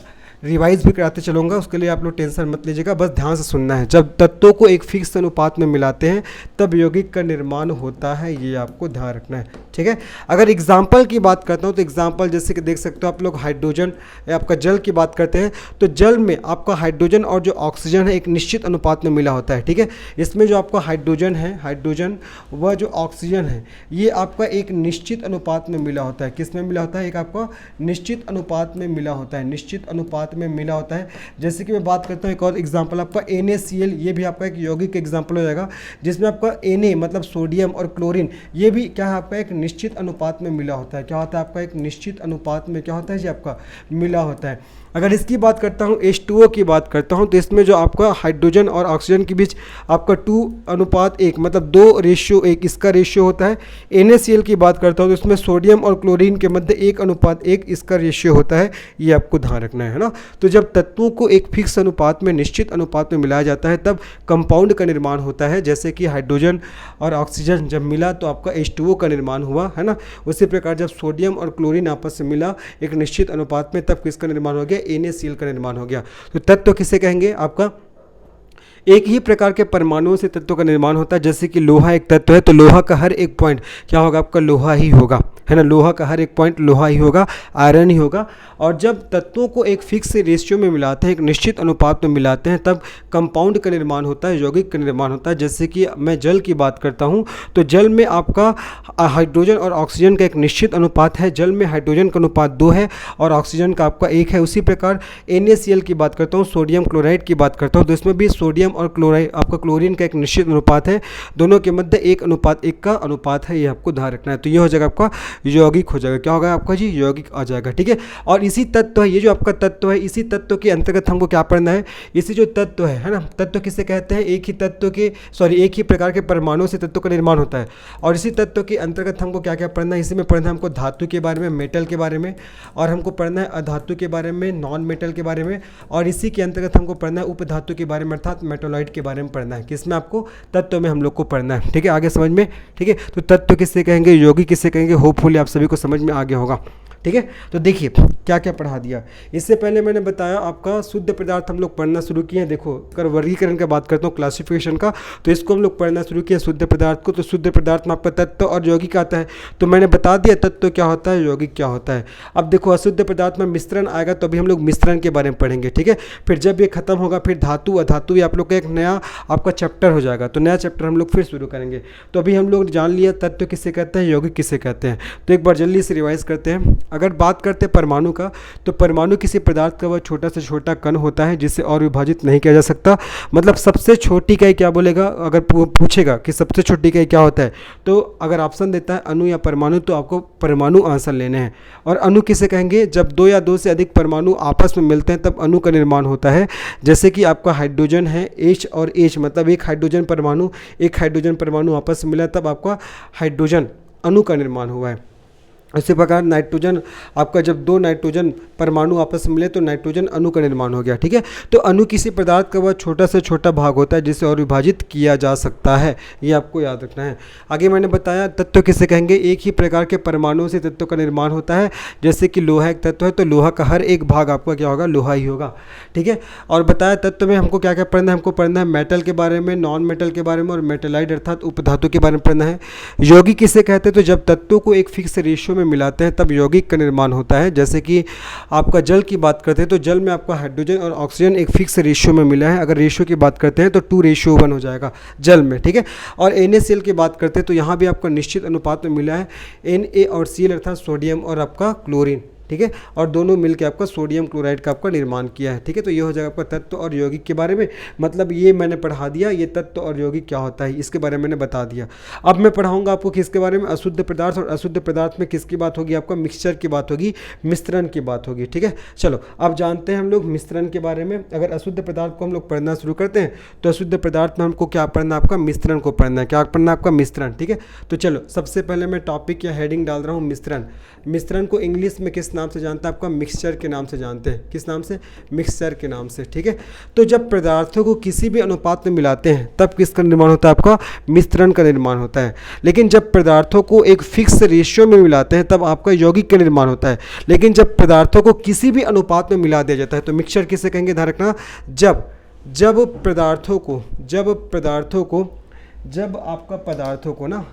रिवाइज भी कराते चलूँगा, उसके लिए आप लोग टेंशन मत लीजिएगा, बस ध्यान से सुनना है। जब तत्वों को एक फिक्स अनुपात में मिलाते हैं तब यौगिक का निर्माण होता है। ये आपको ध्यान रखना है, ठीक है। अगर एग्जाम्पल की बात करता हूँ तो एग्जाम्पल जैसे कि देख सकते हो आप लोग, हाइड्रोजन या आपका जल की बात करते हैं तो जल में आपका हाइड्रोजन और जो ऑक्सीजन है एक निश्चित अनुपात में मिला होता है, ठीक है। इसमें जो आपका हाइड्रोजन वह जो ऑक्सीजन है ये आपका एक निश्चित अनुपात में मिला होता है। किस में मिला होता है, एक आपका निश्चित अनुपात में मिला होता है, जैसे कि मैं बात करता हूँ एक और एग्जांपल आपका NaCl, ये भी आपका एक यौगिक एग्जांपल हो जाएगा, जिसमें आपका Na मतलब सोडियम और क्लोरीन ये भी क्या है, आपका एक निश्चित अनुपात में मिला होता है। क्या होता है, आपका एक निश्चित अनुपात में क्या होता है जी, आपका मिला होता है। अगर इसकी बात करता हूँ, H2O की बात करता हूँ, तो इसमें जो आपका हाइड्रोजन और ऑक्सीजन के बीच आपका 2:1 मतलब 2:1 इसका रेशियो होता है। NaCl की बात करता हूँ तो इसमें सोडियम और क्लोरीन के मध्य 1:1 इसका रेशियो होता है। ये आपको ध्यान रखना है ना। तो जब तत्वों को एक फिक्स अनुपात में, निश्चित अनुपात में मिलाया जाता है तब कंपाउंड का निर्माण होता है। जैसे कि हाइड्रोजन और ऑक्सीजन जब मिला तो आपका H2O का निर्माण हुआ, है ना। उसी प्रकार जब सोडियम और क्लोरीन आपस में मिला एक निश्चित अनुपात में तब किसका निर्माण हो गया, NaCl का निर्माण हो गया। तो तत्व किसे कहेंगे, आपका एक ही प्रकार के परमाणुओं से तत्वों का निर्माण होता है। जैसे कि लोहा एक तत्व है तो लोहा का हर एक पॉइंट क्या होगा, आपका लोहा ही होगा, है ना। लोहा का हर एक पॉइंट लोहा ही होगा, आयरन ही होगा। और जब तत्वों को एक फिक्स रेशियो में मिलाते हैं, एक निश्चित अनुपात में मिलाते हैं, तब कंपाउंड का निर्माण होता है, यौगिक का निर्माण होता है। जैसे कि मैं जल की बात करता हूँ तो जल में आपका हाइड्रोजन और ऑक्सीजन का एक निश्चित अनुपात है। जल में हाइड्रोजन का अनुपात 2 है और ऑक्सीजन का आपका 1 है। उसी प्रकार NaCl की बात करता हूँ, सोडियम क्लोराइड की बात करता हूँ, तो इसमें भी सोडियम और क्लोराइड आपका क्लोरीन का एक निश्चित अनुपात है। दोनों के मध्य 1:1 का अनुपात है, ये आपको ध्यान रखना है। तो ये हो जाएगा आपका यौगिक हो जाएगा। क्या होगा आपका जी, यौगिक आ जाएगा, ठीक है। और इसी तत्व है, ये जो आपका तत्व है, इसी तत्व के अंतर्गत हमको क्या पढ़ना है, इसी जो तत्व है ना, तत्व किसे कहते हैं, एक ही तत्व के एक ही प्रकार के परमाणुओं से तत्व का निर्माण होता है। और इसी तत्व के अंतर्गत हमको क्या क्या पढ़ना है, इसी में पढ़ना है हमको धातु के बारे में, मेटल के बारे में, और हमको पढ़ना है अधातु के बारे में, नॉन मेटल के बारे में, और इसी के अंतर्गत हमको पढ़ना है उपधातु के बारे में, अर्थात मेटोलाइट के बारे में पढ़ना है। किसमें आपको, तत्व में हम लोग को पढ़ना है, ठीक है। आगे समझ में, ठीक है। तो तत्व किससे कहेंगे, यौगिक किससे कहेंगे, होपफुली आप सभी को समझ में आ गया होगा, ठीक है। तो देखिए क्या क्या पढ़ा दिया। इससे पहले मैंने बताया आपका शुद्ध पदार्थ हम लोग पढ़ना शुरू किए हैं। देखो अगर वर्गीकरण की बात करता हूँ, क्लासिफिकेशन का, तो इसको हम लोग पढ़ना शुरू किया शुद्ध पदार्थ को। तो शुद्ध पदार्थ में आपका तत्व और यौगिक आता है। तो मैंने बता दिया तत्व क्या होता है, यौगिक क्या होता है। अब देखो अशुद्ध पदार्थ में मिश्रण आएगा तो अभी हम लोग मिश्रण के बारे में पढ़ेंगे, ठीक है। फिर जब ये खत्म होगा फिर धातु अधातु, ये आप लोग का एक नया आपका चैप्टर हो जाएगा। तो नया चैप्टर हम लोग फिर शुरू करेंगे। तो अभी हम लोग जान लिया तत्व किसे कहते हैं, यौगिक किसे कहते हैं। तो एक बार जल्दी से रिवाइज करते हैं। अगर बात करते हैं परमाणु का, तो परमाणु किसी पदार्थ का वह छोटा से छोटा कण होता है जिसे और विभाजित नहीं किया जा सकता। मतलब सबसे छोटी इकाई क्या बोलेगा, अगर पूछेगा कि सबसे छोटी इकाई क्या होता है, तो अगर ऑप्शन देता है अणु या परमाणु, तो आपको परमाणु आंसर लेने हैं। और अणु किसे कहेंगे, जब 2 या 2 से अधिक परमाणु आपस में मिलते हैं तब अणु का निर्माण होता है। जैसे कि आपका हाइड्रोजन है H और H, मतलब एक हाइड्रोजन परमाणु आपस में मिला तब आपका हाइड्रोजन अणु का निर्माण हुआ है। इसी प्रकार नाइट्रोजन, आपका जब 2 नाइट्रोजन परमाणु आपस में मिले तो नाइट्रोजन अणु का निर्माण हो गया, ठीक है। तो अणु किसी पदार्थ का वह छोटा से छोटा भाग होता है जिसे और विभाजित किया जा सकता है, ये आपको याद रखना है। आगे मैंने बताया तत्व किसे कहेंगे, एक ही प्रकार के परमाणुओं से तत्व का निर्माण होता है। जैसे कि लोहा एक तत्व है तो लोहा का हर एक भाग आपका क्या होगा, लोहा ही होगा, ठीक है। और बताया तत्व में हमको क्या क्या पढ़ना है, हमको पढ़ना है मेटल के बारे में, नॉन मेटल के बारे में और मेटेलाइट अर्थात उपधातु के बारे में पढ़ना है। यौगिक किसे कहते हैं, तो जब तत्वों को एक फिक्स रेशियो मिलाते हैं तब यौगिक का निर्माण होता है। जैसे कि आपका जल की बात करते हैं तो जल में आपका हाइड्रोजन और ऑक्सीजन एक फिक्स रेशियो में मिला है। अगर रेशियो की बात करते हैं तो 2:1 हो जाएगा जल में, ठीक है। और NaCl की बात करते हैं तो यहाँ भी आपका निश्चित अनुपात में मिला है Na और Cl अर्थात सोडियम और आपका क्लोरीन, ठीक है। और दोनों मिलकर आपका सोडियम क्लोराइड का आपका निर्माण किया है, ठीक है। तो ये हो जाएगा आपका तत्व और यौगिक के बारे में। मतलब ये मैंने पढ़ा दिया, ये तत्व और यौगिक क्या होता है इसके बारे में मैंने बता दिया। अब मैं पढ़ाऊंगा आपको किसके बारे में, अशुद्ध पदार्थ। और अशुद्ध पदार्थ में किसकी बात होगी, आपका मिक्सचर की बात होगी, मिश्रण की बात होगी, ठीक है। चलो अब जानते हैं हम लोग मिश्रण के बारे में। अगर अशुद्ध पदार्थ को हम लोग पढ़ना शुरू करते हैं तो अशुद्ध पदार्थ में हमको क्या पढ़ना है, आपका मिश्रण को पढ़ना है। क्या पढ़ना है, आपका मिश्रण, ठीक है। तो चलो सबसे पहले मैं टॉपिक या हेडिंग डाल रहा हूँ मिश्रण। मिश्रण को इंग्लिश में किस नाम से जानते हैं, आपका मिक्सचर के नाम से जानते हैं। किस नाम से, मिक्सचर के नाम से, ठीक है। तो जब पदार्थों को किसी भी अनुपात में मिलाते हैं तब किसका निर्माण होता है, आपका मिश्रण का निर्माण होता है। लेकिन जब पदार्थों को एक फिक्स रेशियो में मिलाते हैं तब आपका यौगिक का निर्माण होता है। लेकिन जब पदार्थों को किसी भी अनुपात में मिला दिया जाता है तो मिक्सचर किसे कहेंगे, ध्यान रखना। जब आपका पदार्थों को ना,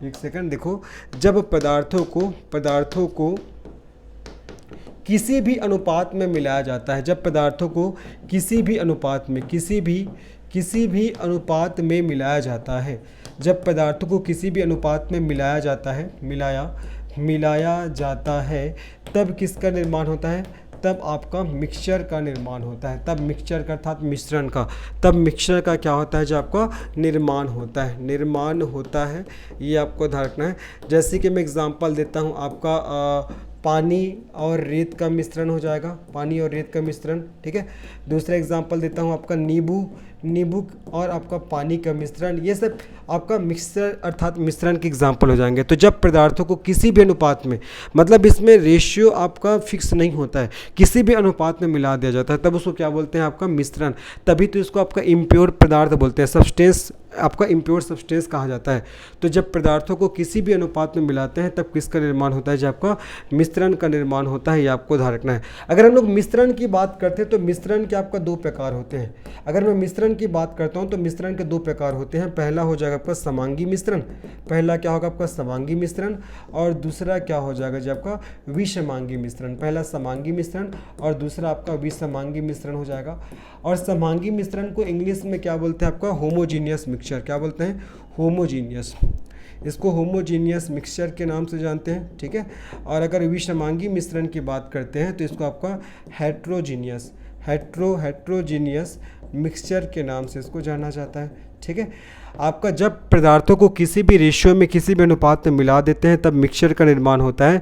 एक सेकंड देखो, जब पदार्थों को किसी भी अनुपात में मिलाया जाता है, जब पदार्थों को किसी भी अनुपात में मिलाया जाता है, जब पदार्थों को किसी भी अनुपात में मिलाया जाता है तब किसका निर्माण होता है, तब आपका मिक्सचर का निर्माण होता है। तब मिक्सचर का अर्थात मिश्रण का, तब मिक्सचर का क्या होता है, जो आपका निर्माण होता है, ये आपको ध्यान रखना है। जैसे कि मैं एग्जांपल देता हूँ, आपका पानी और रेत का मिश्रण हो जाएगा, पानी और रेत का मिश्रण, ठीक है। दूसरा एग्जांपल देता हूँ आपका नींबू और आपका पानी का मिश्रण। ये सब आपका मिक्सचर अर्थात मिश्रण के एग्जांपल हो जाएंगे। तो जब पदार्थों को किसी भी अनुपात में, मतलब इसमें रेशियो आपका फिक्स नहीं होता है, किसी भी अनुपात में मिला दिया जाता है तब उसको क्या बोलते हैं, आपका मिश्रण। तभी तो इसको आपका इम्प्योर पदार्थ बोलते हैं, सब्सटेंस आपका इम्प्योर सब्सटेंस कहा जाता है। तो जब पदार्थों को किसी भी अनुपात में मिलाते हैं तब किसका निर्माण होता है, जब आपका मिश्रण का निर्माण होता है, ये आपको ध्यान रखना है। अगर हम लोग मिश्रण की बात करते हैं तो मिश्रण के आपका दो प्रकार होते हैं। अगर मैं मिश्रण की बात करता हूँ तो मिश्रण के दो प्रकार होते हैं। पहला हो जाएगा आपका समांगी मिश्रण, पहला क्या होगा आपका समांगी मिश्रण, और दूसरा क्या हो जाएगा जी आपका विषमांगी मिश्रण। पहला समांगी मिश्रण और दूसरा आपका विषमांगी मिश्रण हो जाएगा। और समांगी मिश्रण को इंग्लिश में क्या बोलते हैं, आपका होमोजीनियस मिक्सचर। क्या बोलते हैं, होमोजीनियस। इसको होमोजीनियस मिक्सचर के नाम से जानते हैं, ठीक है। और अगर विषमांगी मिश्रण की बात करते हैं तो इसको आपका हेट्रोजीनियस हेट्रोजीनियस मिक्सचर के नाम से इसको जाना जाता है, ठीक है। आपका जब पदार्थों को किसी भी रेशियो में, किसी भी अनुपात में मिला देते हैं तब मिक्सचर का निर्माण होता है।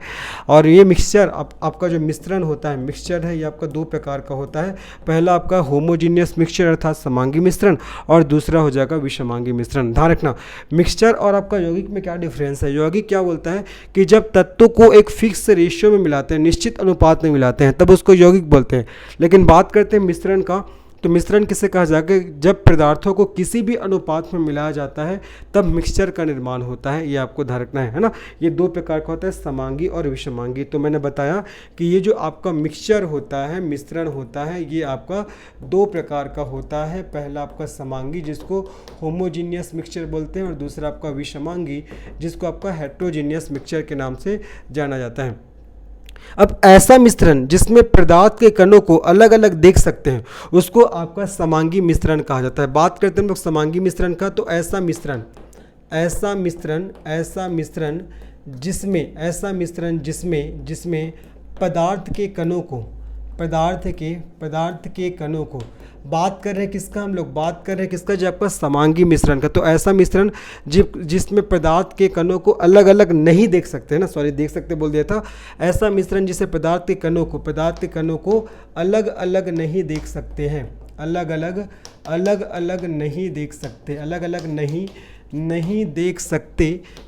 और ये मिक्सचर आपका जो मिश्रण होता है, मिक्सचर है, ये आपका दो प्रकार का होता है। पहला आपका होमोजीनियस मिक्सचर अर्थात समांगी मिश्रण, और दूसरा हो जाएगा विषमांगी मिश्रण। ध्यान रखना, मिक्सचर और आपका यौगिक में क्या डिफरेंस है। यौगिक क्या बोलता है कि जब तत्वों को एक फिक्स रेशियो में मिलाते हैं, निश्चित अनुपात में मिलाते हैं, तब उसको यौगिक बोलते हैं। लेकिन बात करते हैं मिश्रण का, तो मिश्रण किसे कहा जाएगा, जब पदार्थों को किसी भी अनुपात में मिलाया जाता है तब मिक्सचर का निर्माण होता है। ये आपको ध्यान रखना है ना। ये दो प्रकार का होता है, समांगी और विषमांगी। तो मैंने बताया कि ये जो आपका मिक्सचर होता है, मिश्रण होता है, ये आपका दो प्रकार का होता है। पहला आपका समांगी जिसको होमोजीनियस मिक्सचर बोलते हैं, और दूसरा आपका विषमांगी जिसको आपका हेट्रोजीनियस मिक्सचर के नाम से जाना जाता है। अब ऐसा मिश्रण जिसमें पदार्थ के कणों को अलग अलग देख सकते हैं उसको आपका समांगी मिश्रण कहा जाता है। बात करते हैं हम लोग समांगी मिश्रण का, तो ऐसा मिश्रण जिसमें पदार्थ के कणों को बात कर रहे हैं किसका, हम लोग बात कर रहे हैं किसका, जो आपका समांगी मिश्रण का। तो ऐसा मिश्रण जिसमें पदार्थ के कणों को अलग अलग नहीं देख सकते, ना सॉरी देख सकते बोल दिया था। ऐसा मिश्रण जिसे पदार्थ के कणों को अलग अलग नहीं देख सकते हैं, अलग अलग नहीं देख सकते,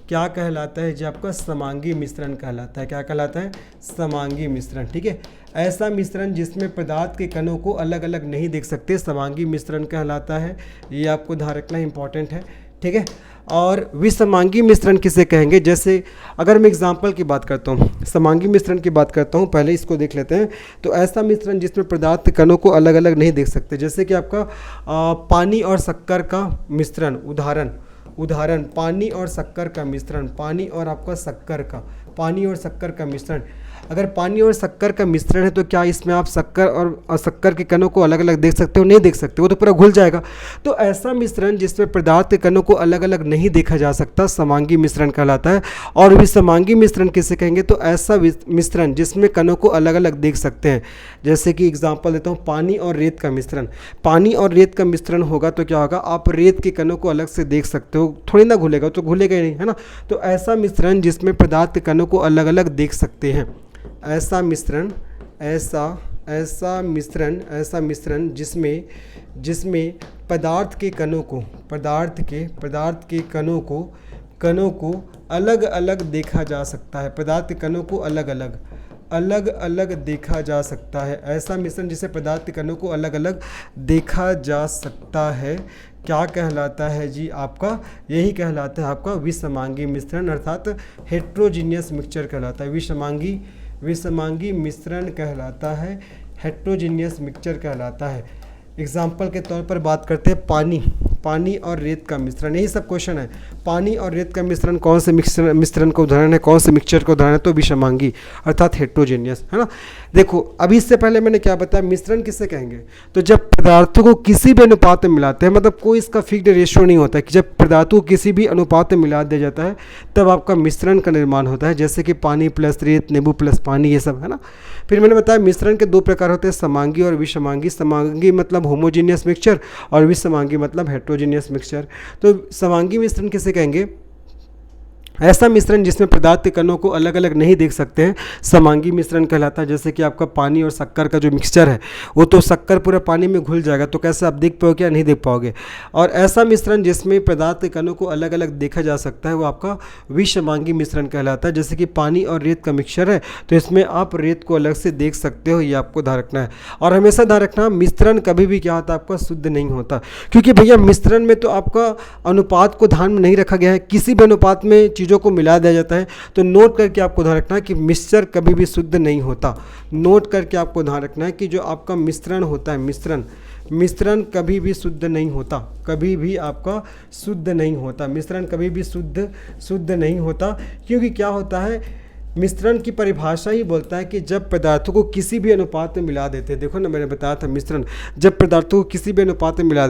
क्या कहलाता है, जो आपका समांगी मिश्रण कहलाता है। क्या कहलाता है, समांगी मिश्रण, ठीक है। ऐसा मिश्रण जिसमें पदार्थ के कणों को अलग अलग नहीं देख सकते, समांगी मिश्रण कहलाता है। ये आपको ध्यान रखना इंपॉर्टेंट है, ठीक है। और विषमांगी मिश्रण किसे कहेंगे, जैसे अगर मैं एग्जाम्पल की बात करता हूँ, समांगी मिश्रण की बात करता हूँ, पहले इसको देख लेते हैं। तो ऐसा मिश्रण जिसमें पदार्थ के कणों को अलग अलग नहीं देख सकते, जैसे कि आपका पानी और शक्कर का मिश्रण, उदाहरण पानी और शक्कर का मिश्रण, पानी और शक्कर का मिश्रण। अगर पानी और शक्कर का मिश्रण है तो क्या इसमें आप शक्कर और शक्कर के कणों को अलग अलग देख सकते हो, नहीं देख सकते, वो तो पूरा घुल जाएगा। तो ऐसा मिश्रण जिसमें पदार्थ के कणों को अलग अलग नहीं देखा जा सकता समांगी मिश्रण कहलाता है। और विषमांगी मिश्रण किसे कहेंगे, तो ऐसा मिश्रण जिसमें कणों को अलग अलग देख सकते हैं। जैसे कि एग्जाम्पल देता हूँ, पानी और रेत का मिश्रण। पानी और रेत का मिश्रण होगा तो क्या होगा, आप रेत के कणों को अलग से देख सकते हो, थोड़ी ना घुलेगा, तो घुलेगा ही नहीं, है ना। तो ऐसा मिश्रण जिसमें पदार्थ के कणों को अलग अलग देख सकते हैं, ऐसा मिश्रण जिसमें पदार्थ के कणों को अलग अलग देखा जा सकता है, पदार्थ के कणों को अलग अलग देखा जा सकता है। ऐसा मिश्रण जिसे पदार्थ के कणों को अलग अलग देखा जा सकता है, क्या कहलाता है जी आपका, यही कहलाता है आपका विषमांगी मिश्रण, अर्थात हेट्रोजीनियस मिक्सचर कहलाता है। विषमांगी मिश्रण कहलाता है, हेट्रोजीनियस मिक्सचर कहलाता है। एग्जाम्पल के तौर पर बात करते हैं पानी और रेत का मिश्रण, यही सब क्वेश्चन है। पानी और रेत का मिश्रण कौन से मिश्रण का उदाहरण है, कौन से मिक्सचर का उदाहरण है, तो विषमांगी अर्थात हेट्रोजीनियस, है ना। देखो अभी इससे पहले मैंने क्या बताया, मिश्रण किसे कहेंगे, तो जब पदार्थों को किसी भी अनुपात में मिलाते हैं, मतलब कोई इसका फिक्स्ड रेशियो नहीं होता है कि जब पदार्थों को किसी भी अनुपात में मिला दिया जाता है तब आपका मिश्रण का निर्माण होता है, जैसे कि पानी प्लस रेत, नींबू प्लस पानी, ये सब, है ना। फिर मैंने बताया मिश्रण के दो प्रकार होते हैं, समांगी और विषमांगी। समांगी मतलब होमोजीनियस मिक्सचर और विषमांगी मतलब हेट्रोजीनियस मिक्सचर। तो समांगी मिश्रण किसे कहेंगे, ऐसा मिश्रण जिसमें पदार्थ के कणों को अलग अलग नहीं देख सकते हैं समांगी मिश्रण कहलाता है। जैसे कि आपका पानी और शक्कर का जो मिक्सचर है वो तो शक्कर पूरा पानी में घुल जाएगा, तो कैसे आप देख पाओगे या नहीं देख पाओगे। और ऐसा मिश्रण जिसमें पदार्थ के कणों को अलग अलग देखा जा सकता है वो आपका विषमांगी मिश्रण कहलाता है। जैसे कि पानी और रेत का मिक्सचर है तो इसमें आप रेत को अलग से देख सकते हो, ये आपको ध्यान रखना है। और हमेशा ध्यान रखना मिश्रण कभी भी क्या होता है आपका शुद्ध नहीं होता, क्योंकि भैया मिश्रण में तो आपका अनुपात को ध्यान में नहीं रखा गया है, किसी भी अनुपात में चीज़ों को मिला दिया जाता है। तो नोट करके आपको ध्यान रखना है कि मिक्सचर कभी भी शुद्ध नहीं होता। नोट करके आपको ध्यान रखना है कि जो आपका मिश्रण होता है मिश्रण कभी भी शुद्ध नहीं होता, कभी भी आपका शुद्ध नहीं होता, मिश्रण कभी भी शुद्ध नहीं होता। क्योंकि क्या होता है मिश्रण की परिभाषा ही बोलता है कि जब पदार्थों को किसी भी अनुपात में मिला देते हैं, देखो ना मैंने बताया था मिश्रण जब पदार्थों को किसी भी अनुपात में मिला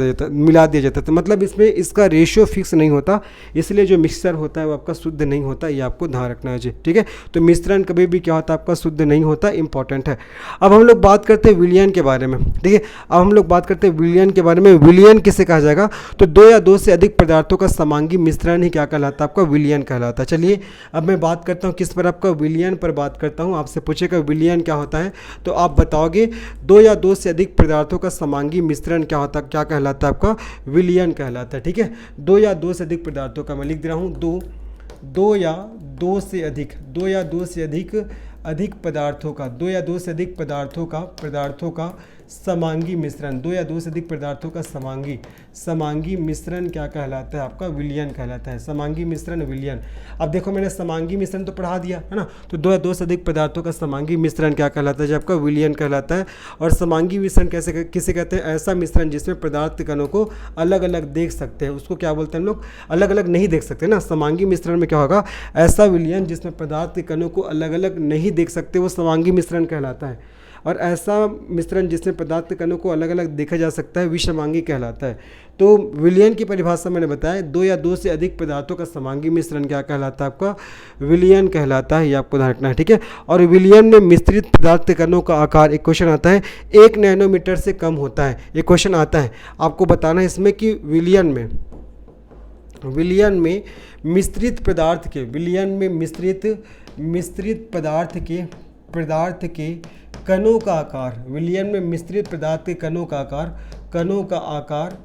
दिया जाता है तो मतलब इसमें इसका रेशियो फिक्स नहीं होता, इसलिए जो मिक्सचर होता है वो आपका शुद्ध नहीं होता, ये आपको ध्यान रखना है जी, ठीक है। तो मिश्रण कभी भी क्या होता है आपका शुद्ध नहीं होता, इंपॉर्टेंट है। अब हम लोग बात करते हैं विलयन के बारे में, ठीक है। अब हम लोग बात करते हैं विलयन के बारे में। विलयन किसे कहा जाएगा, तो दो या दो से अधिक पदार्थों का समांगी मिश्रण ही क्या कहलाता है आपका विलयन कहलाता है। चलिए अब मैं बात करता हूँ किस पर, आपका विलयन पर बात करता हूँ। आपसे पूछेगा विलयन क्या होता है तो आप बताओगे दो या दो से अधिक पदार्थों का समांगी मिश्रण क्या होता है, क्या कहलाता है आपका विलयन कहलाता है, ठीक है। दो या दो से अधिक पदार्थों का, मैं लिख दे रहा हूँ दो या दो से अधिक पदार्थों का, दो या दो से अधिक पदार्थों का समांगी मिश्रण, दो या दो से अधिक पदार्थों का समांगी मिश्रण क्या कहलाता है आपका विलयन कहलाता है। समांगी मिश्रण विलयन। अब देखो मैंने समांगी मिश्रण तो पढ़ा दिया है ना, तो दो या दो से अधिक पदार्थों का समांगी मिश्रण क्या कहलाता है जो आपका विलयन कहलाता है। और समांगी मिश्रण किसे कहते हैं, ऐसा मिश्रण जिसमें पदार्थ कणों को अलग अलग देख सकते हैं, उसको क्या बोलते हैं हम लोग, अलग अलग नहीं देख सकते ना। समांगी मिश्रण में क्या होगा, ऐसा विलयन जिसमें पदार्थ के कणों को अलग अलग नहीं देख सकते वो समांगी मिश्रण कहलाता है। और ऐसा मिश्रण जिसमें पदार्थ के कणों को अलग अलग देखा जा सकता है विषमांगी कहलाता है। तो विलयन की परिभाषा मैंने बताया, दो या दो से अधिक पदार्थों का समांगी मिश्रण क्या कहलाता है आपका विलयन कहलाता है, ये आपको ध्यान रखना है, ठीक है। और विलयन में मिश्रित पदार्थ के कणों का आकार, एक क्वेश्चन आता है 1 नैनोमीटर से कम होता है, एक क्वेश्चन आता है आपको बताना है इसमें कि विलयन में मिश्रित पदार्थ के, विलयन में मिश्रित पदार्थ के कणों का आकार, विलयन में मिश्रित पदार्थ के कणों का आकार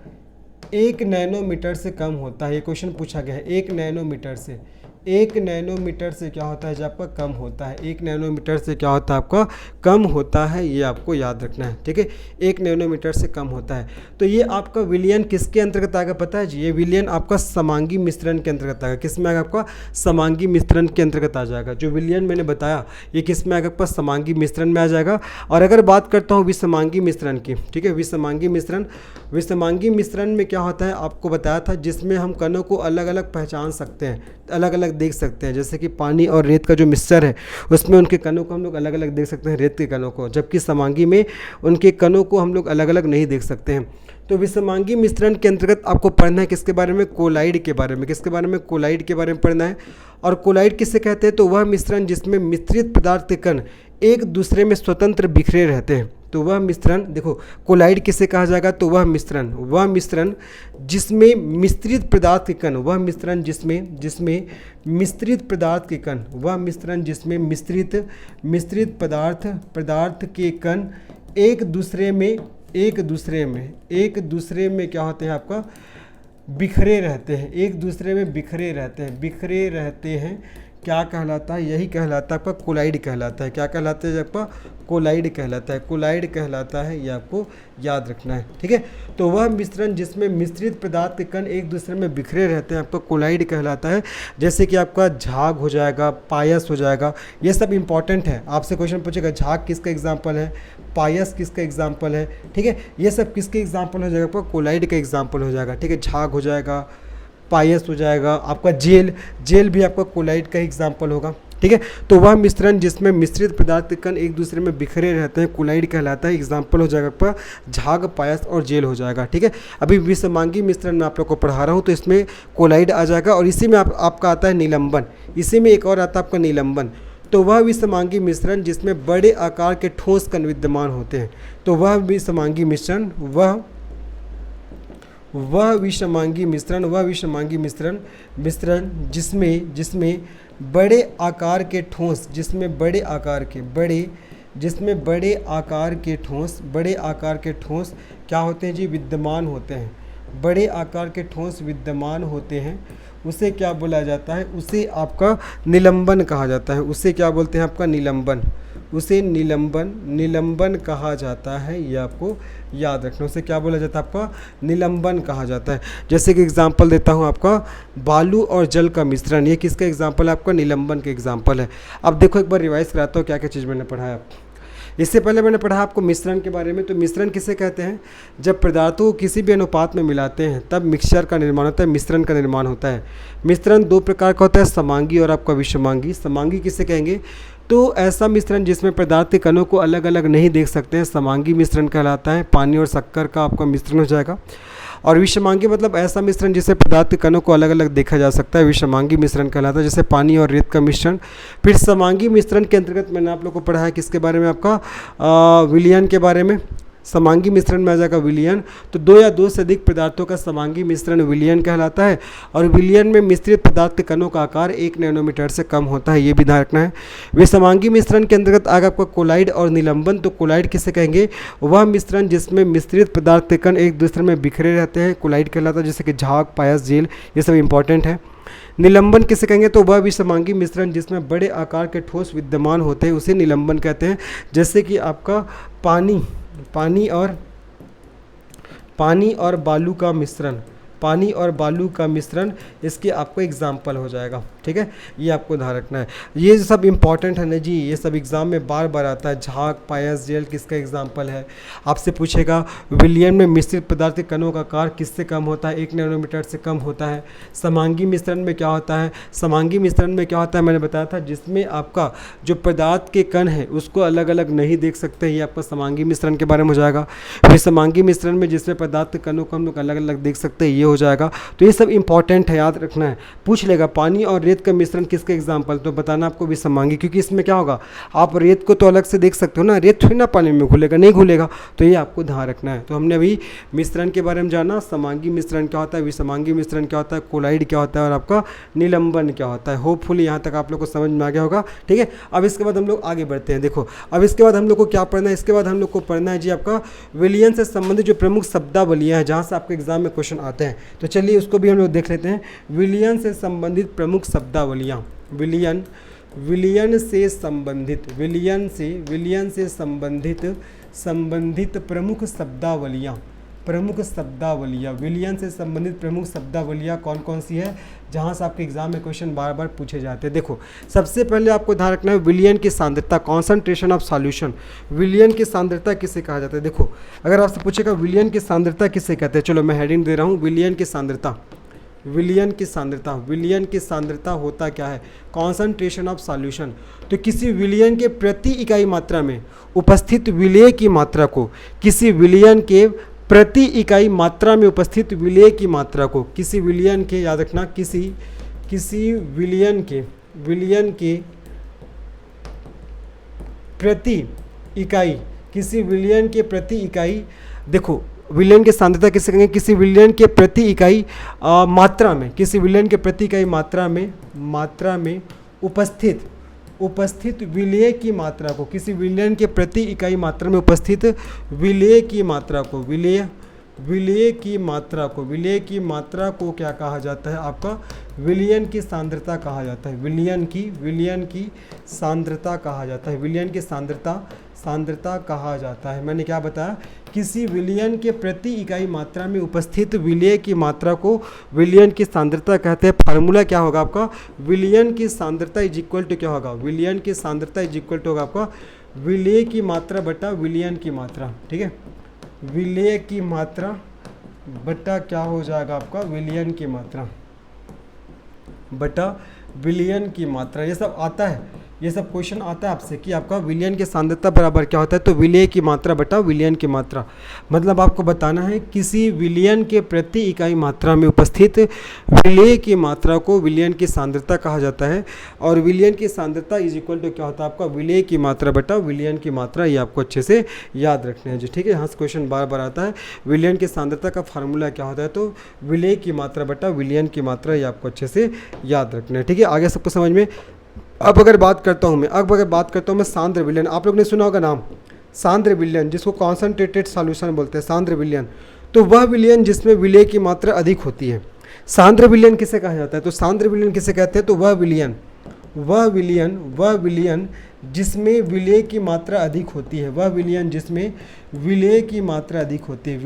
1 नैनोमीटर से कम होता है। ये क्वेश्चन पूछा गया है 1 नैनोमीटर से क्या होता है जो आपका कम होता है, 1 नैनोमीटर से क्या होता है आपका कम होता है, ये आपको याद रखना है, ठीक है। 1 नैनोमीटर से कम होता है। तो ये आपका विलयन किसके अंतर्गत आएगा पता है जी, ये विलयन आपका समांगी मिश्रण के अंतर्गत आएगा। किस में आएगा आपका समांगी मिश्रण के अंतर्गत आ जाएगा। जो विलयन मैंने बताया ये किस में आएगा आपका समांगी मिश्रण में आ जाएगा। और अगर बात करता हूँ विषमांगी मिश्रण की, ठीक है, विषमांगी मिश्रण में क्या होता है आपको बताया था, जिसमें हम कणों को अलग अलग पहचान सकते हैं, अलग अलग देख सकते हैं। जैसे कि पानी और रेत का जो मिक्सचर है उसमें उनके कणों को हम लोग अलग अलग देख सकते हैं, रेत के कणों को, जबकि समांगी में उनके कणों को हम लोग अलग अलग नहीं देख सकते हैं। तो विषमांगी मिश्रण के अंतर्गत आपको पढ़ना है किसके बारे में, कोलाइड के बारे में। किसके बारे में, कोलाइड के बारे में पढ़ना है। और कोलाइड किसे कहते हैं, तो वह मिश्रण जिसमें मिश्रित पदार्थ के कण एक दूसरे में स्वतंत्र बिखरे रहते हैं, तो वह मिश्रण, देखो कोलाइड किसे कहा जाएगा, तो वह मिश्रण जिसमें मिश्रित पदार्थ के कण, वह मिश्रण जिसमें मिश्रित पदार्थ के कण, वह मिश्रण जिसमें मिश्रित पदार्थ के कण एक दूसरे में क्या होते हैं आपका बिखरे रहते हैं, क्या कहलाता है, यही कहलाता है आपका कोलाइड कहलाता है। क्या कहलाता है आपका कोलाइड कहलाता है, ये आपको याद रखना है, ठीक है। तो वह मिश्रण जिसमें मिश्रित पदार्थ के कण एक दूसरे में बिखरे रहते हैं आपका कोलाइड कहलाता है। जैसे कि आपका झाग हो जाएगा, पायस हो जाएगा, ये सब इंपॉर्टेंट है। आपसे क्वेश्चन पूछेगा झाग किसका एग्जाम्पल है, पायस किसका एग्जाम्पल है, ठीक है, ये सब किसके एग्जाम्पल हो जाएगा आपका कोलाइड का एग्जाम्पल हो जाएगा, ठीक है। झाग हो जाएगा, पायस हो जाएगा, आपका जेल भी आपका कोलाइड का एग्जाम्पल होगा, ठीक है। तो वह मिश्रण जिसमें मिश्रित पदार्थ के कण एक दूसरे में बिखरे रहते हैं कोलाइड कहलाता है। एग्जाम्पल हो जाएगा आपका झाग, पायस और जेल हो जाएगा, ठीक है। अभी विषमांगी मिश्रण में आप लोग को पढ़ा रहा हूँ तो इसमें कोलाइड आ जाएगा। और इसी में आपका आता है निलंबन, इसी में एक और आता है आपका निलंबन। तो वह विषमांगी मिश्रण जिसमें बड़े आकार के ठोस कण विद्यमान होते हैं, तो वह विषमांगी मिश्रण वह विषमांगी मिश्रण, वह विषमांगी मिश्रण मिश्रण जिसमें बड़े आकार के ठोस, जिसमें बड़े आकार के ठोस क्या होते हैं जी, विद्यमान होते हैं, बड़े आकार के ठोस विद्यमान होते हैं, उसे क्या बोला जाता है, उसे आपका निलंबन कहा जाता है। उसे क्या बोलते हैं आपका, निलंबन, उसे निलंबन कहा जाता है, ये आपको याद रखना। उसे क्या बोला जाता है, आपका निलंबन कहा जाता है। जैसे कि एग्जांपल देता हूँ आपका, बालू और जल का मिश्रण, ये किसका एग्जांपल है, आपका निलंबन का एग्जांपल है। अब देखो एक बार रिवाइज कराता हूँ क्या क्या चीज़ मैंने पढ़ा है। इससे पहले मैंने पढ़ा आपको मिश्रण के बारे में। तो मिश्रण किसे कहते हैं, जब पदार्थों को किसी भी अनुपात में मिलाते हैं तब मिक्सचर का निर्माण होता है, मिश्रण का निर्माण होता है। मिश्रण दो प्रकार का होता है, समांगी और आपका विषमांगी। समांगी किसे कहेंगे, तो ऐसा मिश्रण जिसमें पदार्थ के कणों को अलग अलग नहीं देख सकते हैं, समांगी मिश्रण कहलाता है। पानी और शक्कर का आपका मिश्रण हो जाएगा। और विषमांगी मतलब ऐसा मिश्रण जिससे पदार्थ के कणों को अलग अलग देखा जा सकता है, विषमांगी मिश्रण कहलाता है, जैसे पानी और रेत का मिश्रण। फिर समांगी मिश्रण के अंतर्गत मैंने आप लोग को पढ़ा है किसके बारे में, आपका विलयन के बारे में। समांगी मिश्रण में आ जाएगा विलयन। तो दो या दो से अधिक पदार्थों का समांगी मिश्रण विलयन कहलाता है। और विलयन में मिश्रित पदार्थ के कणों का आकार 1 नैनोमीटर से कम होता है, ये भी ध्यान रखना है। विषमांगी मिश्रण के अंतर्गत आगे आपका कोलाइड और निलंबन। तो कोलाइड किसे कहेंगे, वह मिश्रण जिसमें मिश्रित पदार्थ के कण एक दूसरे में बिखरे रहते हैं, कोलाइड कहलाता है, जैसे कि झाग, पायस, जेल, ये सब इंपॉर्टेंट है। निलंबन किसे कहेंगे, तो वह विषमांगी मिश्रण जिसमें बड़े आकार के ठोस विद्यमान होते हैं, उसे निलंबन कहते हैं। जैसे कि आपका पानी और बालू का मिश्रण, पानी और बालू का मिश्रण इसके आपको एग्जाम्पल हो जाएगा। ठीक है, ये आपको ध्यान रखना है। ये सब इंपॉर्टेंट है ना जी, ये सब एग्जाम में बार बार आता है। झाग, पायस, जेल किसका एग्जाम्पल है, आपसे पूछेगा। विलयन में मिश्रित पदार्थ के कणों का आकार किससे कम होता है, 1 नैनोमीटर से कम होता है। समांगी मिश्रण में क्या होता है, समांगी मिश्रण में क्या होता है मैंने बताया था, जिसमें आपका जो पदार्थ के कण है उसको अलग अलग नहीं देख सकते, ये आपका समांगी मिश्रण के बारे में हो जाएगा। फिर समांगी मिश्रण में जिसमें पदार्थ के कणों को हम लोग अलग अलग देख सकते हैं, ये हो जाएगा। तो ये सब इंपॉर्टेंट है, याद रखना है। पूछ लेगा पानी और रेत का मिश्रण किसका एग्जाम्पल, तो बताना आपको विषमांगी, क्योंकि इसमें क्या होगा, आप रेत को तो अलग से देख सकते हो ना, रेत थोड़ी ना पानी में घुलेगा, नहीं घुलेगा। तो ये आपको ध्यान रखना है। तो हमने अभी मिश्रण के बारे में जाना, समांगी मिश्रण क्या होता है, विषमांगी मिश्रण क्या होता है, कोलाइड क्या होता है और आपका निलंबन क्या होता है। होपफुली यहाँ तक आप लोग को समझ में आ गया होगा। ठीक है, अब इसके बाद हम लोग आगे बढ़ते हैं। देखो अब इसके बाद हम लोग को क्या पढ़ना है, इसके बाद हम लोग को पढ़ना है जी आपका विलयन से संबंधित जो प्रमुख शब्दावलियाँ हैं, जहाँ से आपके एग्जाम में क्वेश्चन आते हैं। तो चलिए उसको भी हम लोग देख लेते हैं। विलयन से संबंधित प्रमुख शब्दावलियाँ, विलयन से संबंधित प्रमुख शब्दावलियाँ, विलयन से संबंधित प्रमुख शब्दावलियाँ कौन कौन सी है, जहाँ से आपके एग्जाम में क्वेश्चन बार बार पूछे जाते हैं। देखो सबसे पहले आपको ध्यान रखना है विलयन की सांद्रता, कॉन्सेंट्रेशन ऑफ सॉल्यूशन। विलयन की सांद्रता किसे कहा जाता है, देखो अगर आपसे पूछेगा विलयन की सांद्रता किसे कहते हैं, चलो मैं हेडिंग दे रहा हूँ, विलयन की सांद्रता। विलयन की सांद्रता होता क्या है, कॉन्सेंट्रेशन ऑफ सॉल्यूशन। तो किसी विलयन के प्रति इकाई मात्रा में उपस्थित विलेय की मात्रा को, किसी विलयन के प्रति इकाई मात्रा में उपस्थित विलेय की मात्रा को, किसी विलयन के, याद रखना, किसी विलयन के प्रति इकाई, किसी विलयन के प्रति इकाई, देखो विलयन की सांद्रता किसे कहेंगे, किसी विलयन के प्रति इकाई मात्रा में, किसी विलयन के प्रति इकाई मात्रा में उपस्थित विलेय की मात्रा को, किसी विलयन के प्रति इकाई मात्रा में उपस्थित विलेय की मात्रा को, विलेय की मात्रा को क्या कहा जाता है, आपका विलयन की सांद्रता कहा जाता है। विलयन की सांद्रता कहा जाता है, विलयन की सांद्रता कहा जाता है। मैंने क्या बताया, किसी विलयन के प्रति इकाई मात्रा में उपस्थित विलेय की मात्रा को विलयन की सांद्रता कहते हैं। फार्मूला क्या होगा आपका, विलयन की सांद्रता इज इक्वल टू क्या होगा, विलयन की सांद्रता इज इक्वल टू होगा आपका विलेय की मात्रा बटा विलयन की मात्रा। ठीक है, विलेय की मात्रा बटा क्या हो जाएगा आपका, विलयन की मात्रा बटा विलयन की मात्रा। ये सब आता है, ये सब क्वेश्चन आता है आपसे कि आपका विलयन की सांद्रता बराबर क्या होता है, तो विलेय की मात्रा बटा विलयन की मात्रा। मतलब आपको बताना है किसी विलयन के प्रति इकाई मात्रा में उपस्थित विलेय की मात्रा को विलयन की सांद्रता कहा जाता है, और विलयन की सांद्रता इज इक्वल टू क्या होता है आपका विलेय की मात्रा बटा विलयन की मात्रा। ये आपको अच्छे से याद रखना है जी, ठीक है। यहाँ से क्वेश्चन बार बार आता है, विलयन की सांद्रता का फार्मूला क्या होता है, तो विलेय की मात्रा बटा विलयन की मात्रा। ये आपको अच्छे से याद रखना है, ठीक है। आगे सबको समझ में। अब अगर बात करता हूँ मैं सांद्र विलयन, आप लोग ने सुना होगा नाम सांद्र विलयन, जिसको कॉन्सनट्रेटेड सॉल्यूशन बोलते हैं, सांद्र विलयन। तो वह विलयन जिसमें विलेय की मात्रा अधिक होती है। सांद्र विलयन किसे कहा जाता है, तो सांद्र विलयन किसे कहते हैं, तो वह विलयन जिसमें विलेय की मात्रा अधिक होती है, वह विलयन जिसमें विलेय की मात्रा अधिक होती है,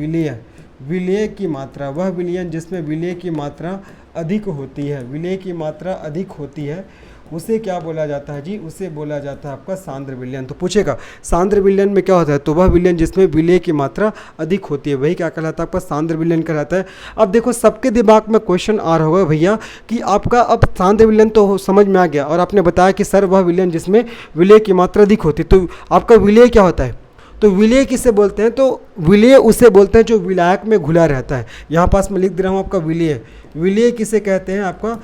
विलेय की मात्रा, वह विलयन जिसमें विलेय की मात्रा अधिक होती है, विलेय की मात्रा अधिक होती है, उसे क्या बोला जाता है जी, उसे बोला जाता है आपका सांद्र विलयन। तो पूछेगा सांद्र विलयन में क्या होता है, तो वह विलयन जिसमें विलेय की मात्रा अधिक होती है, वही क्या कहलाता है आपका सांद्र विलयन कहलाता है। अब देखो सबके दिमाग में क्वेश्चन आ रहा होगा भैया कि आपका अब सांद्र विलयन तो समझ में आ गया, और आपने बताया कि सर वह विलयन जिसमें विलेय की मात्रा अधिक होती है, तो आपका विलेय क्या होता है, तो विलेय किसे बोलते हैं, तो विलेय उसे बोलते हैं जो विलायक में घुला रहता है। यहाँ पास मैं लिख दे रहा हूँ आपका विलेय किसे कहते हैं आपका,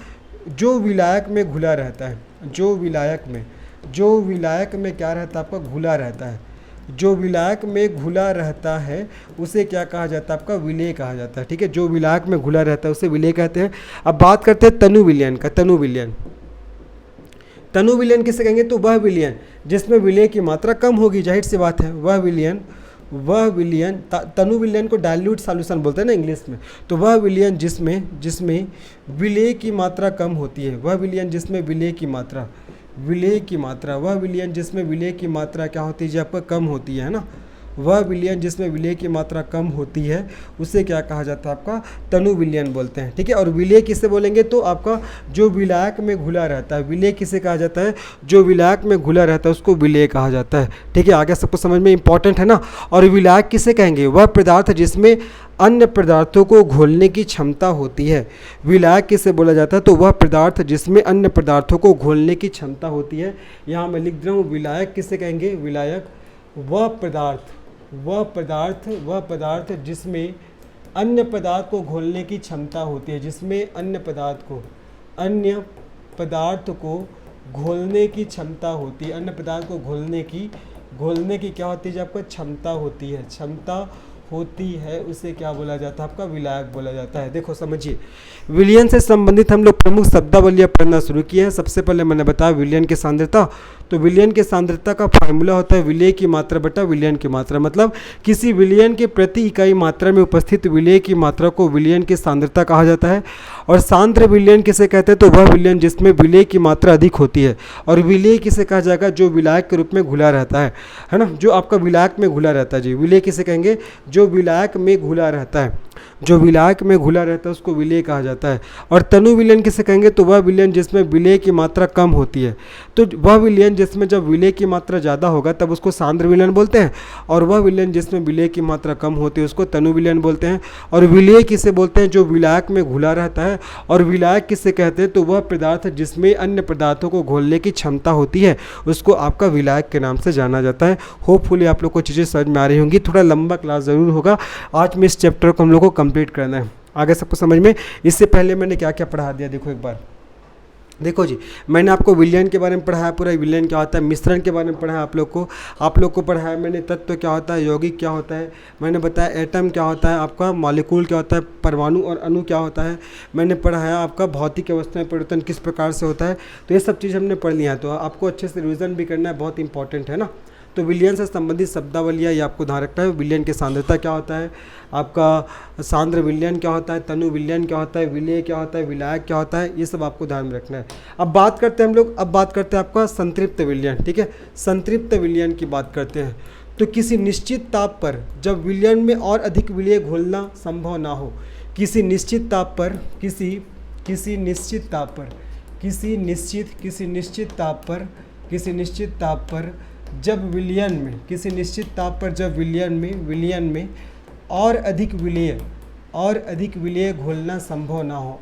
जो विलायक में घुला रहता है, जो विलायक में क्या रहता है आपका, घुला रहता है, जो विलायक में घुला रहता है उसे क्या कहा जाता है आपका, विलेय कहा जाता है, ठीक है। जो विलायक में घुला रहता है उसे विलेय कहते हैं। अब बात करते हैं तनु विलयन का। तनु विलयन किसे कहेंगे, तो वह विलयन जिसमें विलेय की मात्रा कम होगी, जाहिर सी बात है। वह विलयन तनु विलयन को डाइल्यूट सॉल्यूशन बोलते हैं ना इंग्लिश में। तो वह विलयन जिसमें विलेय की मात्रा कम होती है, वह विलयन जिसमें विलेय की मात्रा, वह विलयन जिसमें विलेय की मात्रा क्या होती है जी आपका, कम होती है ना। वह विलयन जिसमें विलेय की मात्रा कम होती है उसे क्या कहा जाता है आपका, तनु विलयन बोलते हैं, ठीक है। और विलेय किसे बोलेंगे, तो आपका जो विलायक में घुला रहता है, विलेय किसे कहा जाता है, जो विलायक में घुला रहता है उसको विलेय कहा जाता है, ठीक है। आगे सबको समझ में इंपॉर्टेंट है ना। और विलायक किसे कहेंगे, वह पदार्थ जिसमें अन्य पदार्थों को घोलने की क्षमता होती है। विलायक किसे बोला जाता है, तो वह पदार्थ जिसमें अन्य पदार्थों को घोलने की क्षमता होती है। यहाँ मैं लिख रहा हूँ विलायक किसे कहेंगे, विलायक वह पदार्थ जिसमें अन्य पदार्थ को घोलने की क्षमता होती है, जिसमें अन्य पदार्थ को घोलने की क्षमता होती है, अन्य पदार्थ को घोलने की क्या होती है जो आपको क्षमता होती है, उसे क्या बोला जाता है आपका, विलायक बोला जाता है। देखो समझिए, विलयन से संबंधित हम लोग प्रमुख शब्दावलियाँ पढ़ना शुरू किए हैं। सबसे पहले मैंने बताया विलयन की सांद्रता, तो विलयन की सांद्रता का फार्मूला होता है विलेय की मात्रा बटा विलयन की मात्रा। मतलब किसी विलयन के प्रति इकाई मात्रा में उपस्थित विलेय की मात्रा को विलयन की सांद्रता कहा जाता है। और सांद्र विलयन किसे कहते हैं, तो वह विलयन जिसमें विलेय की मात्रा अधिक होती है। और विलेय किसे कहा जाएगा, जो विलायक के रूप में घुला रहता है ना, जो आपका विलायक में घुला रहता है जी। विलेय किसे कहेंगे, जो विलायक में घुला रहता है, उसको विलेय कहा जाता है। और तनु विलयन किसे कहेंगे, तो वह विलयन जिसमें विलेय की मात्रा कम होती है। तो वह विलयन जिसमें जब विलेय की मात्रा ज़्यादा होगा तब उसको सांद्र विलयन बोलते हैं, और वह विलयन जिसमें विलेय की मात्रा कम होती है उसको तनु विलयन बोलते हैं। और विलेय किसे बोलते हैं, जो विलायक में घुला रहता है। और विलायक किसे कहते हैं, तो वह पदार्थ जिसमें अन्य पदार्थों को घोलने की क्षमता होती है उसको आपका विलायक के नाम से जाना जाता है। होपफुली आप लोग को चीज़ें समझ में आ रही होंगी। थोड़ा लंबा क्लास ज़रूर होगा, आज में इस चैप्टर को हम लोग को कंप्लीट करना है। आगे सबको समझ में। इससे पहले मैंने क्या क्या पढ़ा दिया, देखो एक बार देखो जी, मैंने आपको विलयन के बारे में पढ़ाया, पूरा विलयन क्या होता है, मिश्रण के बारे में पढ़ाया आप लोग को पढ़ाया मैंने तत्व क्या होता है, यौगिक क्या होता है, मैंने बताया एटम क्या होता है, आपका मॉलिक्यूल क्या होता है, परमाणु और अणु क्या होता है, मैंने पढ़ाया आपका भौतिक अवस्था में परिवर्तन किस प्रकार से होता है। तो ये सब चीज़ हमने पढ़ लिया है, तो आपको अच्छे से रिविजन भी करना है, बहुत इंपॉर्टेंट है ना। तो विलयन से संबंधित शब्दावलियाँ ये आपको ध्यान रखना है। विलयन की सांद्रता क्या होता है, आपका सांद्र विलयन क्या होता है, तनु विलयन क्या होता है, विलेय क्या होता है, विलायक क्या होता है, ये सब आपको ध्यान में रखना है। अब बात करते हैं आपका संतृप्त विलयन, ठीक है। संतृप्त विलयन की बात करते हैं। तो किसी निश्चित ताप पर जब विलयन में और अधिक विलेय घोलना संभव ना हो, किसी निश्चित ताप पर जब विलयन में और अधिक विलेय घोलना संभव ना हो,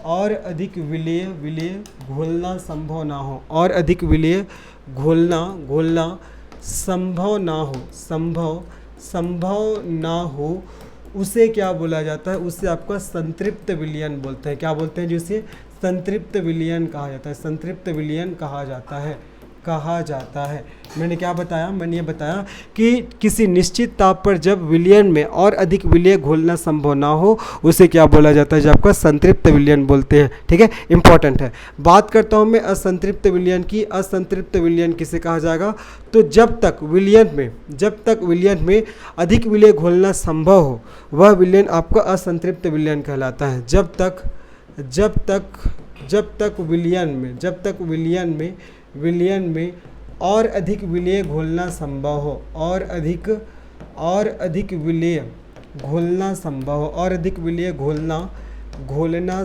और अधिक विलेय विलेय घोलना संभव ना हो, और अधिक विलेय घोलना घोलना संभव ना हो, संभव ना हो, उसे क्या बोला जाता है? उसे आपका संतृप्त विलयन बोलते हैं। क्या बोलते हैं? जिसे संतृप्त विलयन कहा जाता है, संतृप्त विलयन कहा जाता है, कहा जाता है। मैंने क्या बताया? मैंने ये बताया कि किसी निश्चित ताप पर जब विलयन में और अधिक विलेय घोलना संभव ना हो, उसे क्या बोला जाता है? जो आपका संतृप्त विलयन बोलते हैं। ठीक है, इंपॉर्टेंट है। बात करता हूँ मैं असंतृप्त विलयन की। असंतृप्त विलयन किसे कहा जाएगा? तो जब तक विलयन में अधिक विलेय घोलना संभव हो, वह विलयन आपका असंतृप्त विलयन कहलाता है। जब तक विलयन में और अधिक विलेय घोलना संभव हो, और अधिक विलेय घोलना संभव हो, और अधिक विलेय घोलना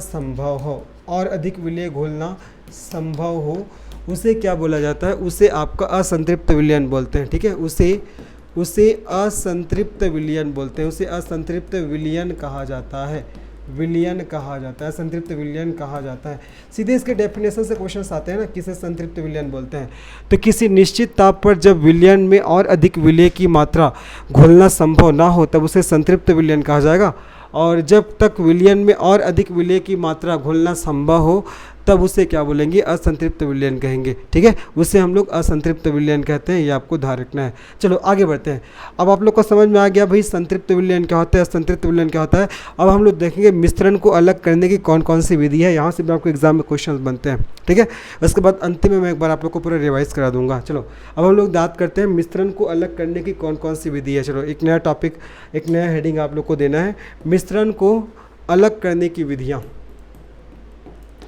संभव हो, और अधिक विलेय घोलना संभव हो, उसे क्या बोला जाता है? उसे आपका असंतृप्त विलयन बोलते हैं। ठीक है, उसे असंतृप्त विलयन बोलते हैं, उसे असंतृप्त विलयन कहा जाता है, विलयन कहा जाता है, संतृप्त विलयन कहा जाता है। सीधे इसके डेफिनेशन से क्वेश्चंस आते हैं ना, किसे संतृप्त विलयन बोलते हैं? तो किसी निश्चित ताप पर जब विलयन में और अधिक विलेय की मात्रा घोलना संभव ना हो, तब उसे संतृप्त विलयन कहा जाएगा। और जब तक विलयन में और अधिक विलेय की मात्रा घोलना संभव हो, तब उसे क्या बोलेंगे? असंतृप्त विलयन कहेंगे। ठीक है, उसे हम लोग असंतृप्त विलयन कहते हैं, ये आपको ध्यान रखना है। चलो आगे बढ़ते हैं। अब आप लोग को समझ में आ गया भाई संतृप्त विलयन क्या होता है, असंतृप्त विलयन क्या होता है। अब हम लोग देखेंगे मिश्रण को अलग करने की कौन कौन सी विधि है। यहाँ से भी आपको एग्जाम में क्वेश्चन बनते हैं। ठीक है, उसके बाद अंतिम में मैं एक बार आप लोग को पूरा रिवाइज करा दूंगा। चलो अब हम लोग बात करते हैं मिश्रण को अलग करने की कौन कौन सी विधि है। चलो एक नया टॉपिक, एक नया हेडिंग आप लोग को देना है, मिश्रण को अलग करने की विधियाँ।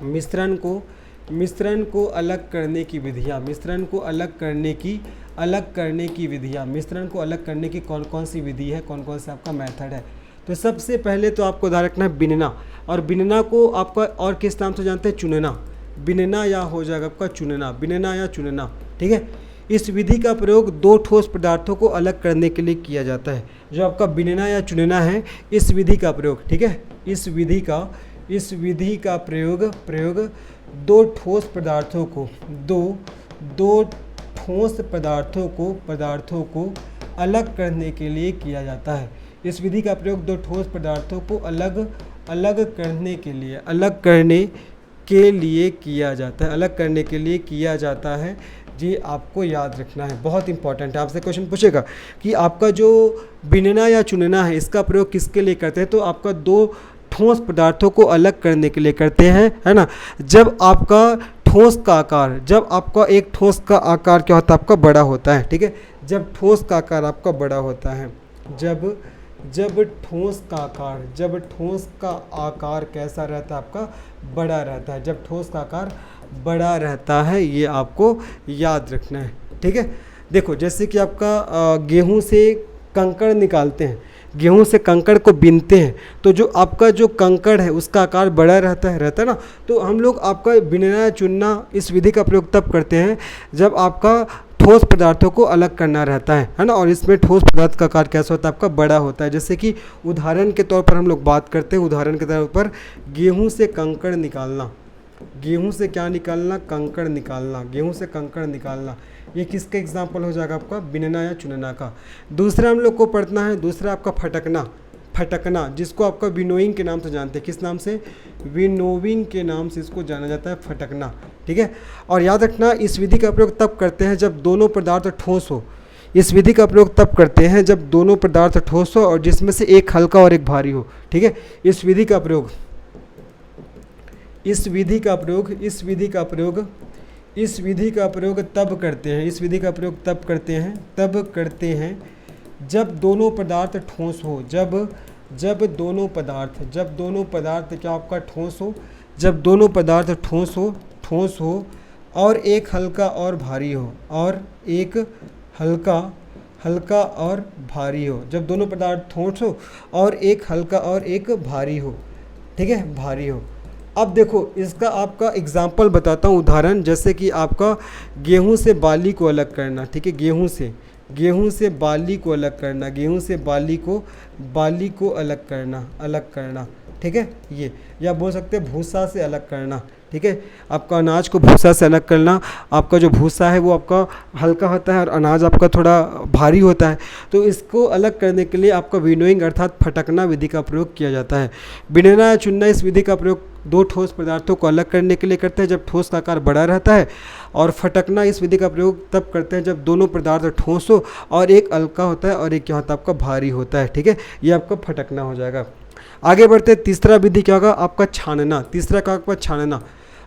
मिश्रण को अलग करने की विधियाँ, मिश्रण को अलग करने की विधियाँ, मिश्रण को अलग करने की कौन कौन सी विधि है, कौन कौन सा आपका मेथड है। तो सबसे पहले तो आपको ध्यान रखना है बिनना, और बिनना को आपका और किस नाम से जानते हैं? चुनना। बिनना या हो जाएगा आपका चुनना, बिनना या चुनना। ठीक है, इस विधि का प्रयोग दो ठोस पदार्थों को अलग करने के लिए किया जाता है। जो आपका बिनना या चुनना है, इस विधि का प्रयोग, ठीक है, इस विधि का प्रयोग दो ठोस पदार्थों को अलग करने के लिए किया जाता है। इस विधि का प्रयोग दो ठोस पदार्थों को अलग करने के लिए किया जाता है। जी आपको याद रखना है, बहुत इंपॉर्टेंट है। आपसे क्वेश्चन पूछेगा कि आपका जो बिनना या चुनना है, इसका प्रयोग किसके लिए करते हैं? तो आपका दो ठोस पदार्थों को अलग करने के लिए करते हैं, है ना। जब आपका ठोस का आकार, जब आपका एक ठोस का आकार क्या होता है? आपका बड़ा होता है। ठीक है, जब ठोस का आकार आपका बड़ा होता है, जब ठोस का आकार कैसा रहता है? आपका बड़ा रहता है। जब ठोस का आकार बड़ा रहता है, ये आपको याद रखना है। ठीक है, देखो जैसे कि आपका गेहूं से कंकड़ निकालते हैं, गेहूं से कंकड़ को बीनते हैं, तो जो आपका जो कंकड़ है उसका आकार बड़ा रहता है ना। तो हम लोग आपका बिनना चुनना इस विधि का प्रयोग तब करते हैं जब आपका ठोस पदार्थों को अलग करना रहता है ना। और इसमें ठोस पदार्थ का आकार कैसा होता है? आपका बड़ा होता है। जैसे कि उदाहरण के तौर पर हम लोग बात करते हैं, उदाहरण के तौर पर गेहूं से कंकड़ निकालना, गेहूं से क्या निकालना? कंकड़ निकालना, गेहूं से कंकड़ निकालना। ये किसका एग्जाम्पल हो जाएगा? आपका बिनना या चुनना का। दूसरा हम लोग को पढ़ना है, दूसरा आपका फटकना, जिसको आपका विनोइंग के नाम से जानते हैं। किस नाम से? विनोविंग के नाम से इसको जाना जाता है, फटकना। ठीक है, और याद रखना इस विधि का प्रयोग तब करते हैं जब दोनों पदार्थ ठोस हो। इस विधि का प्रयोग तब करते हैं जब दोनों पदार्थ ठोस हो और जिसमें से एक हल्का और एक भारी हो। ठीक है, इस विधि का प्रयोग तब करते हैं जब दोनों पदार्थ ठोस हो। जब दोनों पदार्थ क्या आपका ठोस हो? जब दोनों पदार्थ ठोस हो और एक हल्का और भारी हो, और एक हल्का और भारी हो। जब दोनों पदार्थ ठोस हो और एक हल्का और एक भारी हो। ठीक है, भारी हो। अब देखो इसका आपका एग्जाम्पल बताता हूँ, उदाहरण। जैसे कि आपका गेहूं से बाली को अलग करना। ठीक है, गेहूं से बाली को अलग करना, गेहूं से बाली को अलग करना। ठीक है ये, या बोल सकते हैं भूसा से अलग करना, ठीक है। आपका अनाज को भूसा से अलग करना, आपका जो भूसा है वो आपका हल्का होता है और अनाज आपका थोड़ा भारी होता है, तो इसको अलग करने के लिए आपका विनोइंग अर्थात फटकना विधि का प्रयोग किया जाता है। बिनना या चुनना इस विधि का प्रयोग दो ठोस पदार्थों को अलग करने के लिए करते हैं जब ठोस का आकार बड़ा रहता है, और फटकना इस विधि का प्रयोग तब करते हैं जब दोनों पदार्थ ठोस हो और एक हल्का होता है और एक क्या होता है आपका भारी होता है, ठीक है। ये आपका फटकना हो जाएगा। आगे बढ़ते हैं, तीसरा विधि क्या होगा आपका छानना। तीसरा क्या होगा छानना,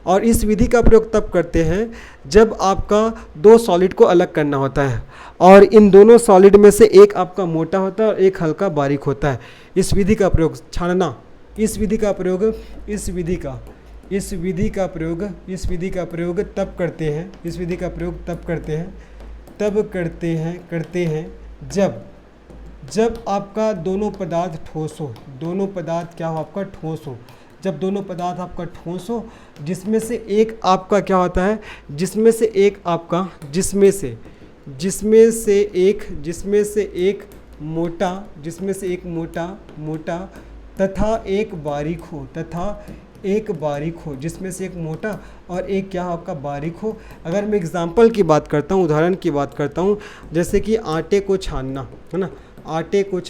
और इस विधि का प्रयोग तब करते हैं जब आपका दो सॉलिड को अलग करना होता है और इन दोनों सॉलिड में से एक आपका मोटा होता है और एक हल्का बारीक होता है। इस विधि का प्रयोग छानना, इस विधि का प्रयोग तब करते हैं जब आपका दोनों पदार्थ ठोस हो। दोनों पदार्थ क्या हो आपका ठोस हो। जब दोनों पदार्थ आपका ठोस हो, जिसमें से एक आपका क्या होता है, जिसमें से एक मोटा तथा एक बारीक हो, जिसमें से एक मोटा और एक क्या आपका बारीक हो। अगर मैं एग्जांपल की बात करता हूँ, उदाहरण की बात करता हूँ, जैसे कि आटे को छानना है ना, आटे को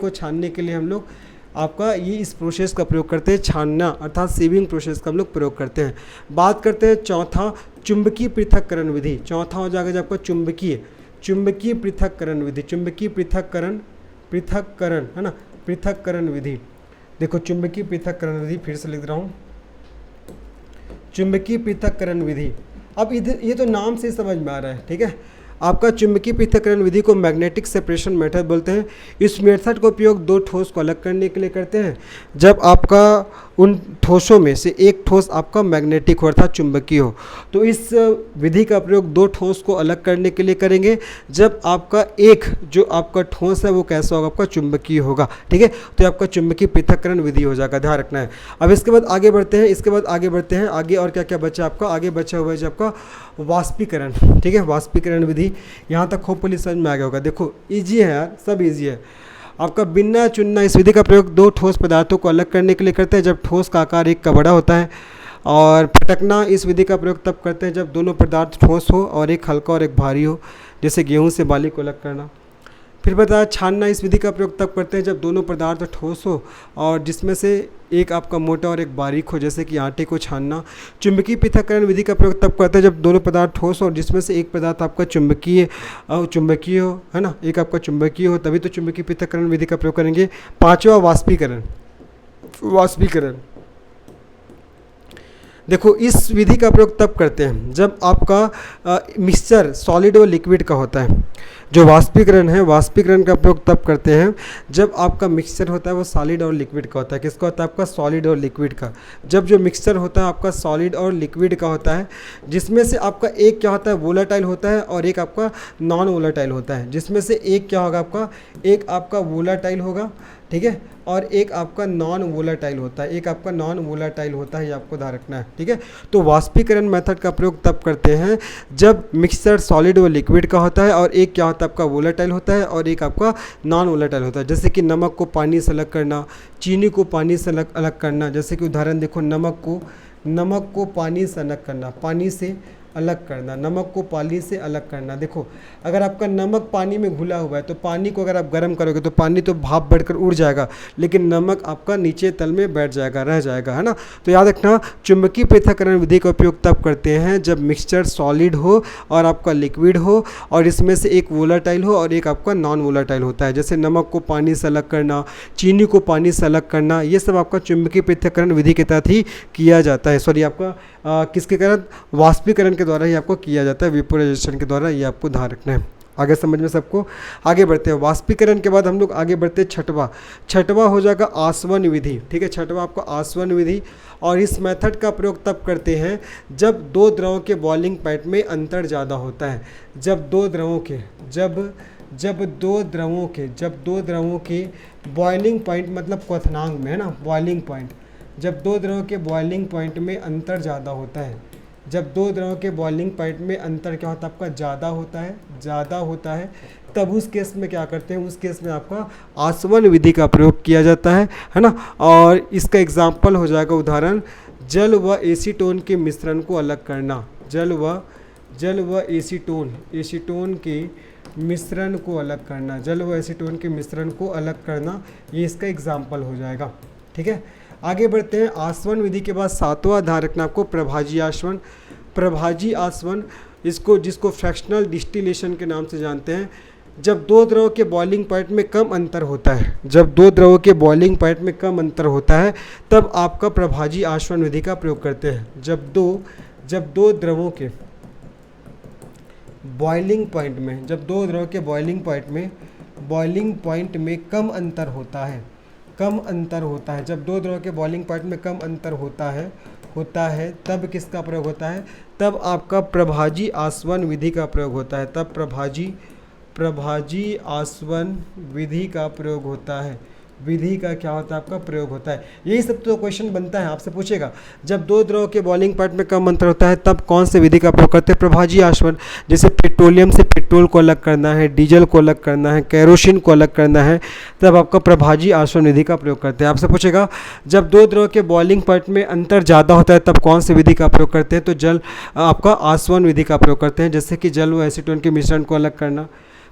छानने के लिए हम लोग आपका ये इस प्रोसेस का प्रयोग करते हैं, छानना अर्थात सीविंग प्रोसेस का हम लोग प्रयोग करते हैं। बात करते हैं चौथा, चुंबकीय पृथक्करण विधि। चौथा हो जाएगा जब आपका चुंबकीय पृथक्करण विधि, पृथक्करण है ना, पृथक्करण विधि। देखो चुंबकीय पृथक्करण विधि फिर से लिख रहा हूँ, चुंबकीय पृथक्करण विधि। अब इधर ये तो नाम से समझ में आ रहा है, ठीक है। आपका चुंबकीय पृथक्करण विधि को मैग्नेटिक सेपरेशन मेथड बोलते हैं। इस मेथड का उपयोग दो ठोस को अलग करने के लिए करते हैं जब आपका उन ठोसों में से एक ठोस आपका मैग्नेटिक हो अर्थात चुंबकीय हो। तो इस विधि का प्रयोग दो ठोस को अलग करने के लिए करेंगे जब आपका एक जो आपका ठोस है वो कैसा होगा आपका चुंबकीय होगा, ठीक है। तो आपका चुंबकीय पृथक्करण विधि हो जाएगा, ध्यान रखना है। अब इसके बाद आगे बढ़ते हैं, आगे और क्या क्या बचा आपका, आगे बचा हुआ है जो आपका वाष्पीकरण, ठीक है। वाष्पीकरण विधि यहाँ तक होपफुली समझ में आ गया होगा। देखो ईजी है यार, सब ईजी है। आपका बिनना चुनना इस विधि का प्रयोग दो ठोस पदार्थों को अलग करने के लिए करते हैं जब ठोस का आकार एक का बड़ा होता है, और फटकना इस विधि का प्रयोग तब करते हैं जब दोनों पदार्थ ठोस हो और एक हल्का और एक भारी हो, जैसे गेहूं से बाली को अलग करना। फिर बताया छानना इस विधि का प्रयोग तब करते हैं जब दोनों पदार्थ ठोस हो और जिसमें से एक आपका मोटा और एक बारीक हो, जैसे कि आटे को छानना। चुंबकीय पृथक्करण विधि का प्रयोग तब करते हैं जब दोनों पदार्थ ठोस हो और जिसमें से एक पदार्थ आपका चुंबकीय हो, है ना, एक आपका चुंबकीय हो, तभी तो चुंबकीय पृथक्करण विधि का प्रयोग करेंगे। पांचवा वाष्पीकरण। देखो इस विधि का प्रयोग तब करते हैं जब आपका मिक्सचर सॉलिड और लिक्विड का होता है। जो वाष्पीकरण है, वाष्पीकरण का प्रयोग तब करते हैं जब आपका मिक्सचर होता है वो सॉलिड और लिक्विड का होता है। किसका होता है आपका सॉलिड और लिक्विड का। जब जो मिक्सचर होता है आपका सॉलिड और लिक्विड का होता है, जिसमें से आपका एक क्या होता है वोलेटाइल होता है और एक आपका नॉन वोलेटाइल होता है। जिसमें से एक क्या होगा आपका, एक आपका वोलेटाइल होगा, ठीक है, और एक आपका नॉन वोलेटाइल होता है, ये आपको ध्यान रखना है, ठीक है। तो वाष्पीकरण मेथड का प्रयोग तब करते हैं जब मिक्सचर सॉलिड और लिक्विड का होता है और एक क्या होता है आपका वोलेटाइल होता है और एक आपका नॉन वोलेटाइल होता है। जैसे कि नमक को पानी से अलग करना, चीनी को पानी से अलग करना। जैसे कि उदाहरण देखो, नमक को पानी से अलग करना, नमक को पानी से अलग करना। देखो अगर आपका नमक पानी में घुला हुआ है तो पानी को अगर आप गर्म करोगे तो पानी तो भाप बढ़कर उड़ जाएगा, लेकिन नमक आपका नीचे तल में बैठ जाएगा, रह जाएगा, है ना। तो याद रखना चुंबकीय पृथक्करण विधि का उपयोग तब करते हैं जब मिक्सचर सॉलिड हो और आपका लिक्विड हो और इसमें से एक वोलेटाइल हो और एक आपका नॉन वोलेटाइल होता है। जैसे नमक को पानी से अलग करना, चीनी को पानी से अलग करना, ये सब आपका चुंबकीय पृथक्करण विधि के तहत ही किया जाता है। सॉरी आपका किसके कारण, वाष्पीकरण के द्वारा ही आपको किया जाता है, वेपोराइजेशन के द्वारा। ये आपको ध्यान रखना है। आगे समझ में सबको। आगे बढ़ते हैं, वाष्पीकरण के बाद हम लोग आगे बढ़ते हैं छठवा हो जाएगा आसवन विधि, ठीक है। छठवा आपका आसवन विधि, और इस मेथड का प्रयोग तब करते हैं जब दो द्रवों के बॉइलिंग पॉइंट में अंतर ज़्यादा होता है। जब दो द्रवों के बॉइलिंग पॉइंट मतलब क्वथनांक में, है ना, बॉइलिंग पॉइंट। जब दो द्रवों के बॉइलिंग पॉइंट में अंतर ज़्यादा होता है, जब दो द्रवों के बॉइलिंग पॉइंट में अंतर क्या होता है आपका ज़्यादा होता है, तब उस केस में क्या करते हैं, उस केस में आपका आसवन विधि का प्रयोग किया जाता है ना। और इसका एग्जाम्पल हो जाएगा उदाहरण, जल व एसीटोन के मिश्रण को अलग करना। जल व एसीटोन के मिश्रण को अलग करना, जल व एसीटोन के मिश्रण को अलग करना, ये इसका एग्जाम्पल हो जाएगा। ठीक है, आगे बढ़ते हैं। आसवन विधि के बाद सातवां ध्यान रखना आपको, प्रभाजी आसवन। प्रभाजी आसवन जिसको फ्रैक्शनल डिस्टिलेशन के नाम से जानते हैं। जब दो द्रव के बॉइलिंग पॉइंट में कम अंतर होता है, जब दो द्रवों के बॉइलिंग पॉइंट में कम अंतर होता है, तब आपका प्रभाजी आसवन विधि का प्रयोग करते हैं। जब दो द्रवों के बॉइलिंग पॉइंट में, जब दो द्रव के बॉइलिंग पॉइंट में कम अंतर होता है, जब दो द्रव के बॉइलिंग पॉइंट में कम अंतर होता है, तब किसका प्रयोग होता है, तब आपका प्रभाजी आसवन विधि का प्रयोग होता है। तब प्रभाजी आसवन विधि का प्रयोग होता है। विधि का क्या होता है, आपका प्रयोग होता है। यही सब तो क्वेश्चन बनता है, आपसे पूछेगा जब दो द्रव के बॉइलिंग पॉइंट में कम अंतर होता है तब कौन से विधि का प्रयोग करते हैं, प्रभाजी आसवन। जैसे पेट्रोलियम से पेट्रोल को अलग करना है, डीजल को अलग करना है, केरोसिन को अलग करना है, तब आपका प्रभाजी आसवन विधि का प्रयोग करते हैं। आपसे पूछेगा जब दो द्रव के बॉइलिंग पॉइंट में अंतर ज़्यादा होता है तब कौन से विधि का प्रयोग करते हैं, तो आपका आसवन विधि का प्रयोग करते हैं। जैसे कि जल व एसीटोन के मिश्रण को अलग करना।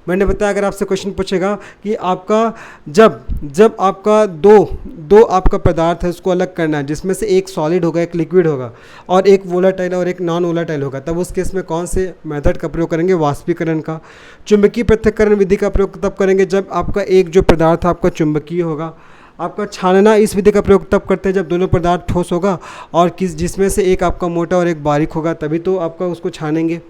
मैंने बताया अगर आपसे क्वेश्चन पूछेगा कि आपका जब आपका दो आपका पदार्थ है उसको अलग करना है, जिसमें से एक सॉलिड होगा, एक लिक्विड होगा, और एक वोलाटाइल और एक नॉन वोलाटाइल होगा, तब उस केस में कौन से मेथड का प्रयोग करेंगे, वाष्पीकरण का। चुंबकीय पृथक्करण विधि का प्रयोग तब करेंगे जब आपका एक जो पदार्थ आपका चुंबकीय होगा। आपका छानना, इस विधि का प्रयोग तब करते हैं जब दोनों पदार्थ ठोस होगा और जिसमें से एक आपका मोटा और एक बारीक होगा, तभी तो आपका उसको छानेंगे।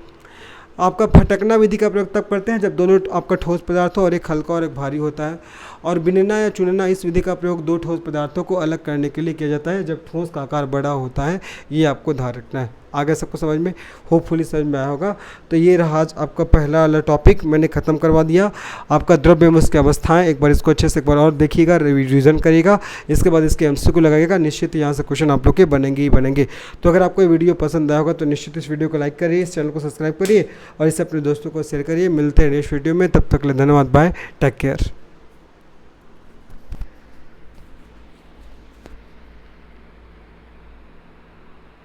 आपका फटकना विधि का प्रयोग तब करते हैं जब दोनों आपका ठोस पदार्थ हो और एक हल्का और एक भारी होता है। और बिनना या चुनना, इस विधि का प्रयोग दो ठोस पदार्थों को अलग करने के लिए किया जाता है जब ठोस का आकार बड़ा होता है। ये आपको ध्यान रखना है। आगे सबको समझ में, होपफुली समझ में आया होगा। तो ये रहा आज आपका पहला वाला टॉपिक, मैंने ख़त्म करवा दिया। आपका द्रव्य एवं उसकी अवस्थाएं, एक बार इसको अच्छे से एक बार और देखिएगा, रिवीजन करिएगा, इसके बाद इसके एमसीक्यू लगाइएगा। निश्चित यहाँ से क्वेश्चन आप लोग के बनेंगे ही बनेंगे। तो अगर आपको ये वीडियो पसंद आया होगा तो निश्चित इस वीडियो को लाइक करिए, इस चैनल को सब्सक्राइब करिए और इसे अपने दोस्तों को शेयर करिए। मिलते हैं नेक्स्ट वीडियो में, तब तक के लिए धन्यवाद, बाय, टेक केयर।